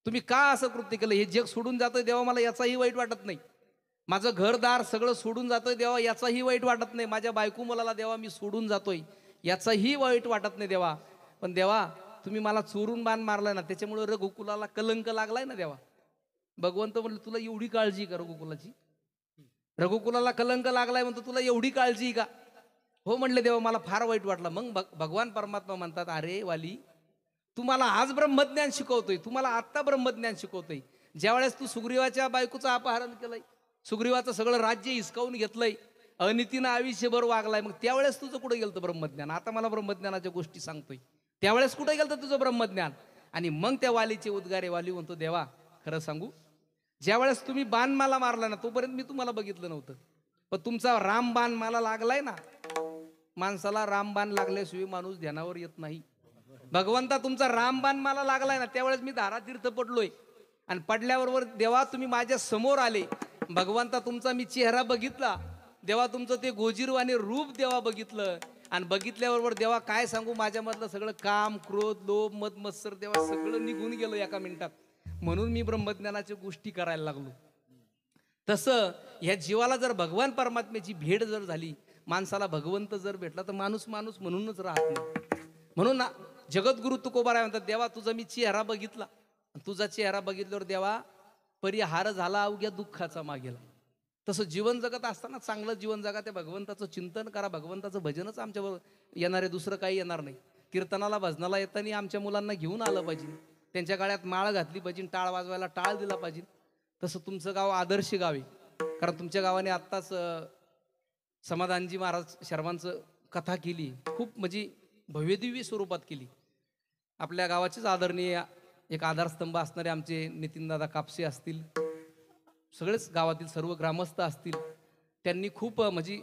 तुम्ही का असं कृत्य केलं? हे जग सोडून जातोय देवा, मला याचाही वाईट वाटत नाही. माझं घरदार सगळं सोडून जातोय देवा, याचाही वाईट वाटत नाही. माझ्या बायको मुलाला देवा मी सोडून जातोय, याचाही वाईट वाटत नाही देवा. पण देवा, तुम्ही मला चोरून बाण मारलाय ना, त्याच्यामुळे रघुकुलाला कलंक लागलाय ना देवा. भगवंत म्हणलं, तुला एवढी काळजी का रघुकुलाची? रघुकुलाला कलंक लागलाय म्हणतो, तुला एवढी काळजी का? हो म्हणले देवा, मला फार वाईट वाटलं. मग भगवान परमात्मा म्हणतात, अरे वाली, तुम्हाला आज ब्रह्मज्ञान शिकवतोय, तुम्हाला आत्ता ब्रह्मज्ञान शिकवतोय. ज्यावेळेस तू सुग्रीवाच्या बायकोचं अपहरण केलंय, सुग्रीवाचं सगळं राज्य हिसकावून घेतलंय, अनितीनं आयुष्यभर वागलाय, मग त्यावेळेस तुझं कुठं गेलं ब्रह्मज्ञान? आता मला ब्रह्मज्ञानाच्या गोष्टी सांगतोय, त्यावेळेस कुठं गेलं तुझं ब्रह्मज्ञान? आणि मग त्या वालीचे उद्गारे, वाली म्हणतो, देवा खरं सांगू, ज्यावेळेस तुम्ही बाण मला मारला ना, तोपर्यंत मी तुम्हाला बघितलं नव्हतं, पण तुमचा रामबाण मला लागलाय ना. माणसाला रामबाण लागल्याशिवाय माणूस ध्यानावर येत नाही. भगवंता, तुमचा रामबाण मला लागलाय ना, त्यावेळेस मी धारातीर्थ पडलोय आणि पडल्याबरोबर देवा तुम्ही माझ्या समोर आले. भगवंता, तुमचा मी चेहरा बघितला देवा, तुमचं ते गोजीरवाणी रूप देवा बघितलं आणि बघितल्याबरोबर देवा काय सांगू, माझ्यामधलं सगळं काम, क्रोध, लोभ, मद, मत्सर देवा सगळं निघून गेलं एका मिनिटात. म्हणून मी ब्रह्मज्ञानाची गोष्टी करायला लागलो. तसं ह्या जीवाला जर भगवान परमात्म्याची भेट जर झाली, माणसाला भगवंत जर भेटला तर माणूस माणूस म्हणूनच राहत नाही. म्हणून जगद्गुरु तुकोबाराय म्हणतात, देवा तुझा मी चेहरा बघितला, तुझा चेहरा बघितल्यावर देवा परिहार झाला अवघ्या दुःखाचा मागेला. तसं जीवन जगत असताना चांगलं जीवन जगा, त्या भगवंताचं चिंतन करा, भगवंताचं भजनच आमच्याबरोबर येणार आहे, दुसरं काही येणार नाही. कीर्तनाला भजनाला येताना आमच्या मुलांना घेऊन आलं पाहिजे, त्यांच्या गळ्यात माळ घातली पाहिजे, टाळ वाजवायला टाळ दिला पाहिजे. तसं तुमचं गाव आदर्श गाव आहे, कारण तुमच्या गावाने आत्ताच समाधानजी महाराज शर्मांचं कथा केली, खूप म्हणजे भव्यदिव्य स्वरूपात केली. आपल्या गावाचेच आदरणीय एक आधारस्तंभ असणारे आमचे नितीनदादा कापसे असतील, सगळेच गावातील सर्व ग्रामस्थ असतील, त्यांनी खूप म्हणजे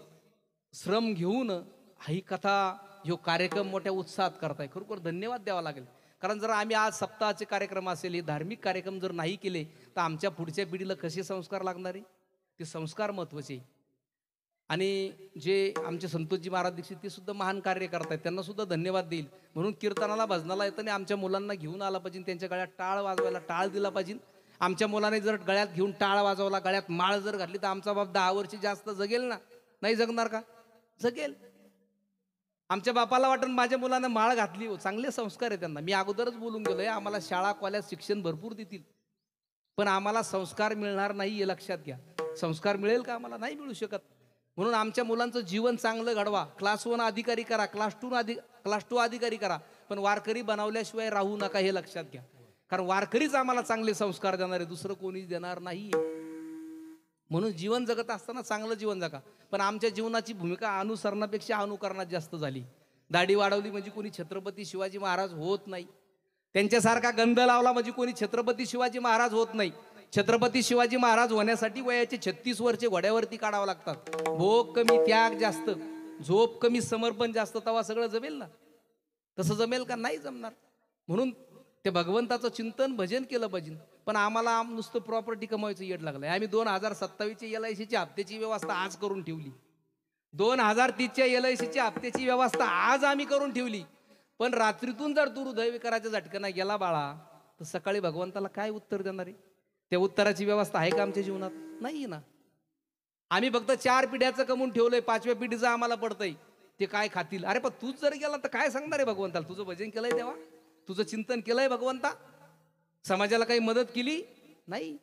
श्रम घेऊन ही कथा ह्यो कार्यक्रम मोठ्या उत्साहात करताय. खरोखर धन्यवाद द्यावा लागेल, कारण जर आम्ही आज सप्ताहाचे कार्यक्रम असेल, हे धार्मिक कार्यक्रम जर नाही केले तर आमच्या पुढच्या पिढीला कसे संस्कार लागणार आहे? ते संस्कार महत्त्वाचे. आणि जे आमचे संतोषजी महाराज दीक्षित ते सुद्धा महान कार्य करतायत, त्यांना सुद्धा धन्यवाद देईल. म्हणून कीर्तनाला भजनाला येताना आमच्या मुलांना घेऊन आला पाहिजे, त्यांच्या गळ्यात टाळ वाजवायला टाळ दिला पाहिजे. आमच्या मुलाने जर गळ्यात घेऊन टाळ वाजवला, गळ्यात माळ जर घातली, तर आमचा बाप 10 वर्ष जास्त जगेल ना? नाही जगणार का? जगेल. आमच्या बापाला वाटून माझ्या मुलानं माळ घातली, हो चांगले संस्कार आहे त्यांना. मी अगोदरच बोलून गेलोय, आम्हाला शाळा कॉलेज शिक्षण भरपूर देतील, पण आम्हाला संस्कार मिळणार नाही हे लक्षात घ्या. संस्कार मिळेल का? आम्हाला नाही मिळू शकत. म्हणून आमच्या मुलांचं जीवन चांगलं घडवा. क्लास 1 अधिकारी करा, क्लास 2 अधिकारी करा, पण वारकरी बनवल्याशिवाय राहू नका हे लक्षात घ्या. कारण वारकरीच आम्हाला चांगले संस्कार देणार आहे, दुसरं कोणीच देणार नाही. म्हणून जीवन जगत असताना चांगलं जीवन जगा. पण आमच्या जीवनाची भूमिका अनुसरणापेक्षा अनुकरणात जास्त झाली. दाढी वाढवली म्हणजे कोणी छत्रपती शिवाजी महाराज होत नाही, त्यांच्यासारखा गंध लावला म्हणजे कोणी छत्रपती शिवाजी महाराज होत नाही. छत्रपती शिवाजी महाराज होण्यासाठी वयाचे 36 वर्षे घोड्यावरती काढावं लागतात. भोग कमी, त्याग जास्त, झोप कमी, समर्पण जास्त, तेव्हा सगळं जमेल ना? तसं जमेल का? नाही जमणार. म्हणून ते भगवंताचं चिंतन भजन केलं पाहिजे. पण आम्हाला नुसतं प्रॉपर्टी कमावायचं येड लागलंय. आम्ही 2027च्या LICच्या हप्त्याची व्यवस्था आज करून ठेवली, 2030च्या LICच्या हप्त्याची व्यवस्था आज आम्ही करून ठेवली. पण रात्रीतून जर तू हृदय विकाराच्या झटक्यानं गेला बाळा, तर सकाळी भगवंताला काय उत्तर देणार आहे? त्या उत्तराची व्यवस्था आहे का आमच्या जीवनात? नाही ना. आम्ही फक्त 4 पिढ्याचं कमवून ठेवलंय, 5व्या पिढीचं आम्हाला पडतंय, ते काय खातील? अरे पण तूच जर गेला तर काय सांगणार आहे भगवंताला? तुझं भजन केलंय तेव्हा, तुझं चिंतन केलंय भगवंता, समाजाला काही मदत केली नाही.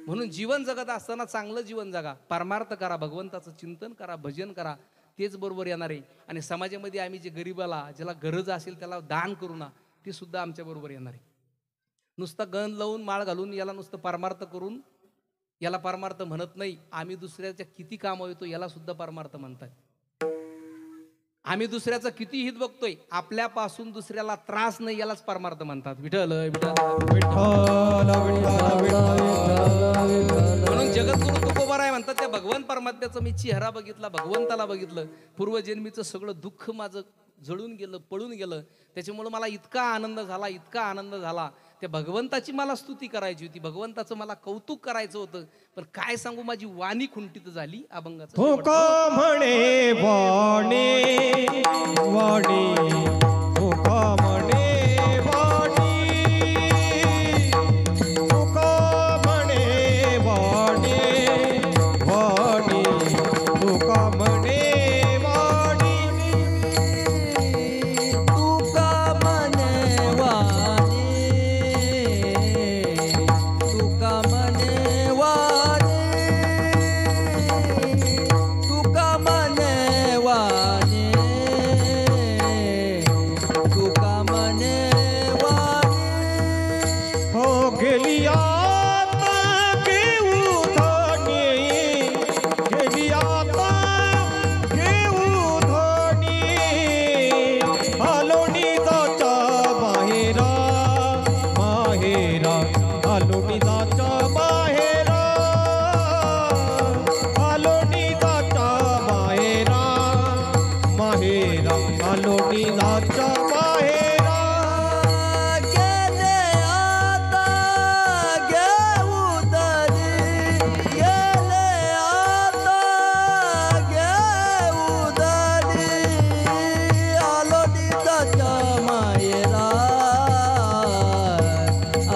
म्हणून जीवन जगत असताना चांगलं जीवन जगा, परमार्थ करा, भगवंताचं चिंतन करा, भजन करा, तेच बरोबर येणार आहे. आणि समाजामध्ये आम्ही जे गरीबाला, ज्याला गरज असेल त्याला दान करू ना, ते सुद्धा आमच्या बरोबर येणार आहे. नुसतं गण लावून माळ घालून याला नुसतं परमार्थ करून याला परमार्थ म्हणत नाही. आम्ही दुसऱ्याच्या किती कामं येतो याला सुद्धा परमार्थ म्हणतात. आम्ही दुसऱ्याचं किती हित बघतोय, आपल्यापासून दुसऱ्याला त्रास नाही, यालाच परमार्थ म्हणतात. विठ्ठल म्हणून जगद्गुरु तुकोबाराय म्हणतात, त्या भगवान परमात्म्याचं मी चेहरा बघितला, भगवंताला बघितलं, पूर्वजन्मीचं सगळं दुःख माझं जळून गेलं, पळून गेलं. त्याच्यामुळे मला इतका आनंद झाला, इतका आनंद झाला. त्या भगवंताची मला स्तुती करायची होती, भगवंताचं मला कौतुक करायचं होतं, पण काय सांगू, माझी वाणी खुंटीत झाली. अभंगाचं तुका म्हणे वाणी वाणी, तुका म्हणे वाणी, तुका म्हणे वाणी वाणी, तुका म्हणे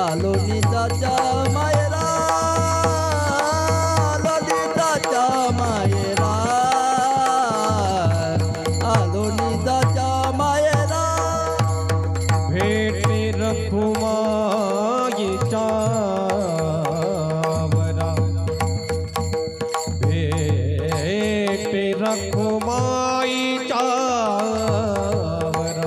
आलो निदाच्या मायरा रखुमाईच्या वरा.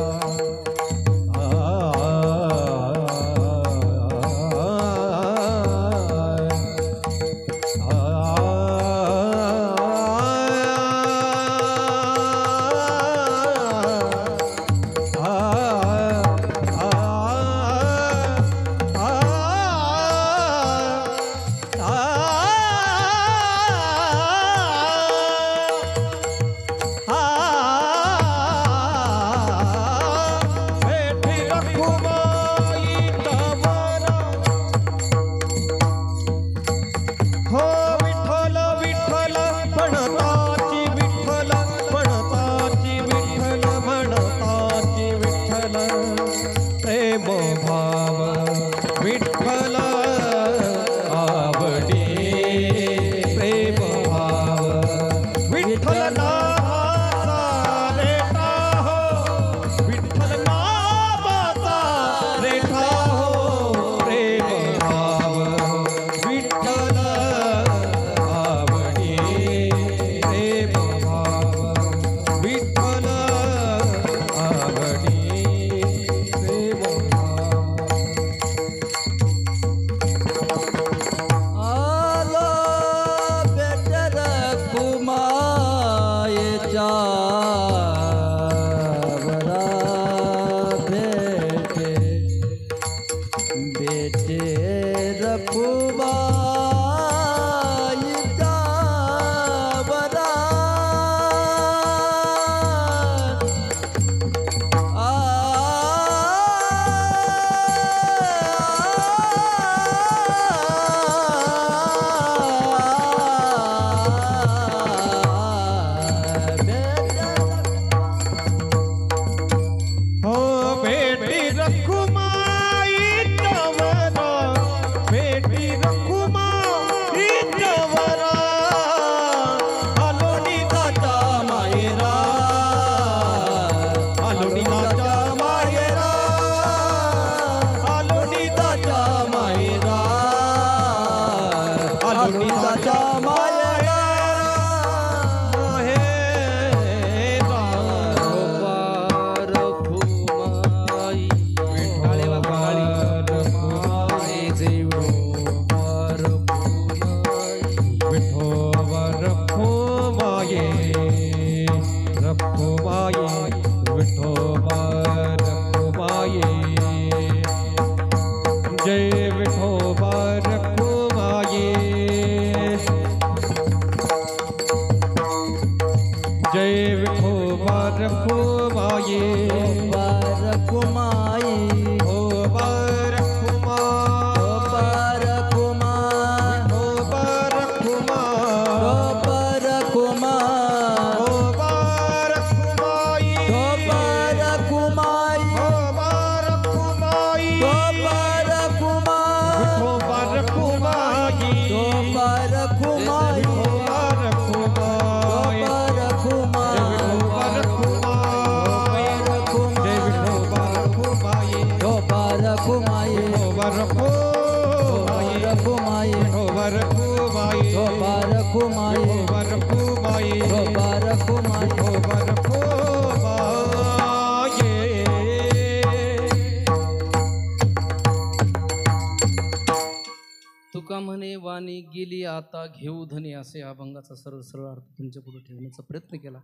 तुका म्हणे वाणी गेली आता घेऊ धनी, असे या अभंगाचा सरळ सरळ अर्थ तुमच्या पुढे ठेवण्याचा प्रयत्न केला.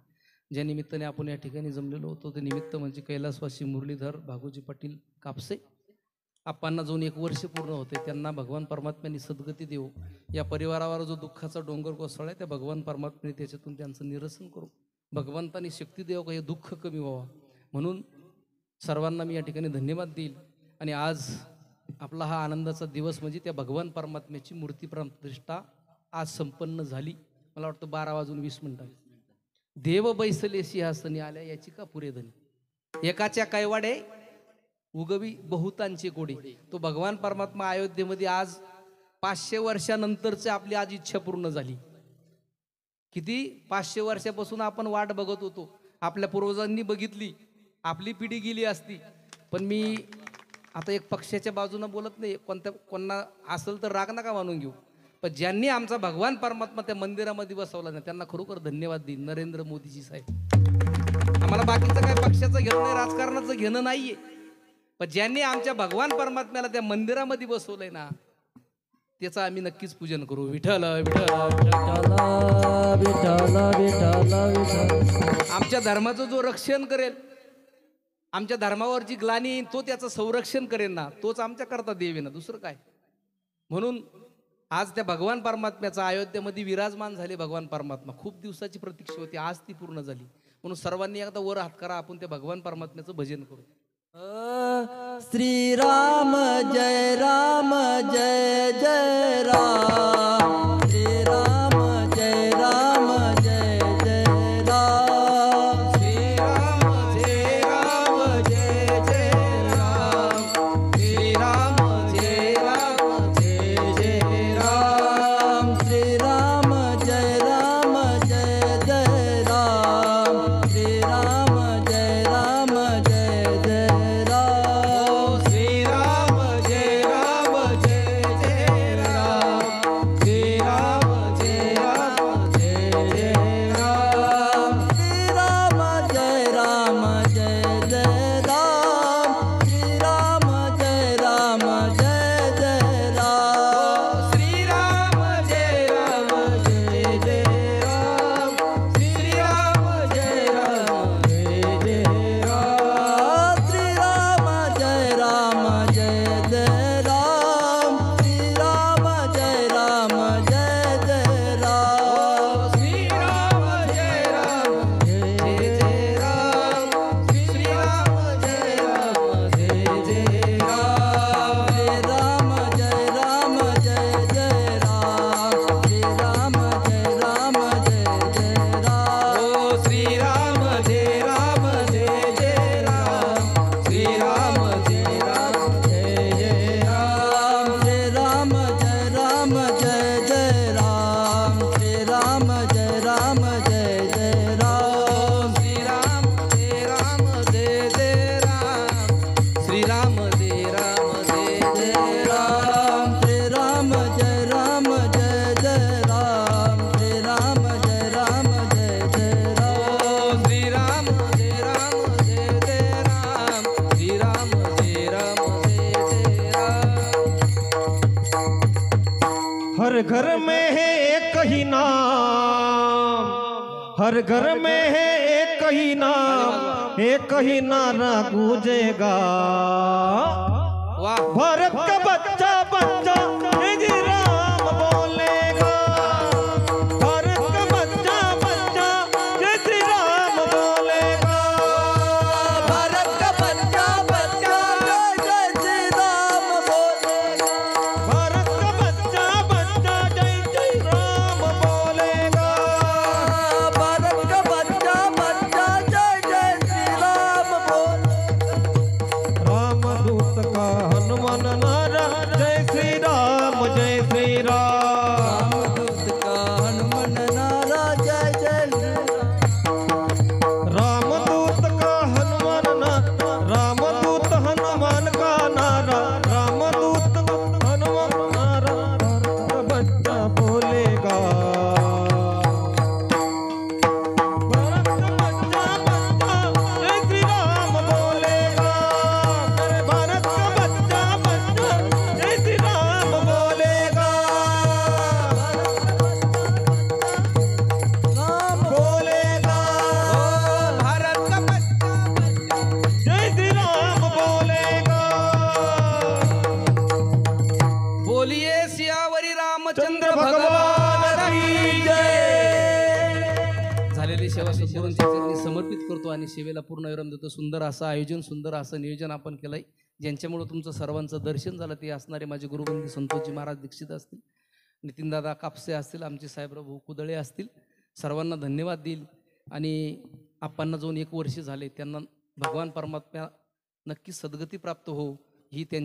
ज्या निमित्ताने आपण या ठिकाणी जमलेलो होतो ते निमित्त म्हणजे कैलासवासी मुरलीधर भागोजी पाटील कापसे आपांना जाऊन 1 वर्ष पूर्ण होते. त्यांना भगवान परमात्म्यांनी सद्गती देऊ. या परिवारावर जो दुःखाचा डोंगर कोसळला आहे त्या भगवान परमात्म्याने त्याच्यातून त्यांचं निरसन करू. भगवंतानी शक्ती देव का हे दुःख कमी व्हावं म्हणून सर्वांना मी या ठिकाणी धन्यवाद देईल. आणि आज आपला हा आनंदाचा दिवस म्हणजे त्या भगवान परमात्म्याची मूर्ती प्रतिष्ठा आज संपन्न झाली. मला वाटतं 12:20 देव बैसले सिंहासनी आल्या याची का पुरे धनी. एकाच्या कैवाडे उगवी बहुतांची कोडी. तो भगवान परमात्मा अयोध्येमध्ये आज 500 वर्षानंतरची आपली आज इच्छा पूर्ण झाली. किती 500 वर्षापासून आपण वाट बघत होतो. आपल्या पूर्वजांनी बघितली, आपली पिढी गेली असती. पण मी आता एक पक्षाच्या बाजूने बोलत नाही, कोणा असेल तर राग नका मानून घेऊ. पण पण ज्यांनी आमचा भगवान परमात्मा त्या मंदिरामध्ये बसवला ना त्यांना खरोखर धन्यवाद देईन नरेंद्र मोदीजी साहेब. आम्हाला बाकीचं काय पक्षाचं घेणं नाही, राजकारणाचं घेणं नाहीये, पण ज्यांनी आमच्या भगवान परमात्म्याला त्या मंदिरामध्ये बसवलंय ना त्याचं आम्ही नक्कीच पूजन करू. विठ्ठल विठ्ठल आमच्या धर्माचं जो रक्षण करेल, आमच्या धर्मावरची ग्लानी येईल, तो त्याचं संरक्षण करेल ना, तोच आमच्याकरता देव आहे ना, दुसरं काय. म्हणून आज त्या भगवान परमात्म्याचा अयोध्येमध्ये विराजमान झाले भगवान परमात्मा. खूप दिवसाची प्रतीक्षा होती, आज ती पूर्ण झाली. म्हणून सर्वांनी एकदा वर हात करा, आपण त्या भगवान परमात्म्याचं भजन करू. श्रीराम जय राम जय जय राम, श्रीराम जय राम जय जय राम, श्रीराम जय राम जय जय राम, श्रीराम जय राम जय जय राम, श्रीराम जय राम जय जय राम, श्रीराम जय राम जय जय राम, श्रीराम जय राम जय जय राम, श्रीराम जय राम जय जय राम, श्रीराम जय राम जय जय राम, श्रीराम जय राम जय जय राम, श्रीराम जय राम जय जय राम, श्रीराम जय राम जय जय राम, श्रीराम जय राम जय जय राम, श्रीराम जय राम जय जय राम, श्रीराम जय राम जय जय राम, श्रीराम जय राम जय जय राम, श्रीराम जय राम जय जय राम, श्रीराम जय राम जय जय राम, ओ श्रीराम जय राम जय जय राम, श्रीराम जय राम जय जय राम, श्रीराम जय राम जय जय राम, श्रीराम जय राम जय जय राम, श्रीराम जय राम जय जय राम, श्रीराम जय राम जय जय राम, श्रीराम जय राम जय जय राम, श्रीराम जय राम जय जय राम, श्रीराम जय राम जय जय राम, श्रीराम जय राम जय जय राम. हर घर में है एक ही नाम, हर घर में है एक ही नाम, एक ही नारा गूंजेगा। वाह भारत का बच्चा बच्चा जय जय राम बोलेगा। भारत का बच्चा बच्चा जय श्री राम बोलेगा। भारत का बच्चा बच्चा जय जय श्री राम बोलेगा, भारत का बच्चा बच्चा जय जय राम बोलेगा। भारत का बच्चा बच्चा जय जय श्री राम बोलेगा, रामदूत का हनुमान नारा जय श्री राम जय श्री राम। रामदूत का हनुमान नारा जय जय श्री राम, रामदूत का हनुमान नारा, रामदूत हनुमान का नारा, रामदूत हनुमान नारा, भारत का बच्चा बोलेगा। भारत का बच्चा बच्चा जय श्री राम बोलेगा। मेरे भारत का बच्चा बच्चा जय श्री राम बोलेगा। राम बोलेगा भारत का बच्चा जय श्री राम बोलेगा। बोलिए सियावरी रामचंद्र चंद्र भगवान भगवान की की जय. झालेली सेवा सद्गुरूंच्या चरणी समर्पित करतो आणि सेवेला पूर्ण विराम देतो. सुंदर असं आयोजन, सुंदर असं नियोजन आपण केलंय, ज्यांच्यामुळे तुमचं सर्वांचं दर्शन झालं. ते असणारे माझे गुरुबंदी संतोषजी महाराज दीक्षित असतील, नितीनदादा कापसे असतील, आमचे साहेबराव कुदळे असतील, सर्वांना धन्यवाद देईल. आणि आप्पांना जाऊन 1 वर्ष झाले, त्यांना भगवान परमात्मा नक्की सद्गती प्राप्त हो ही त्यांची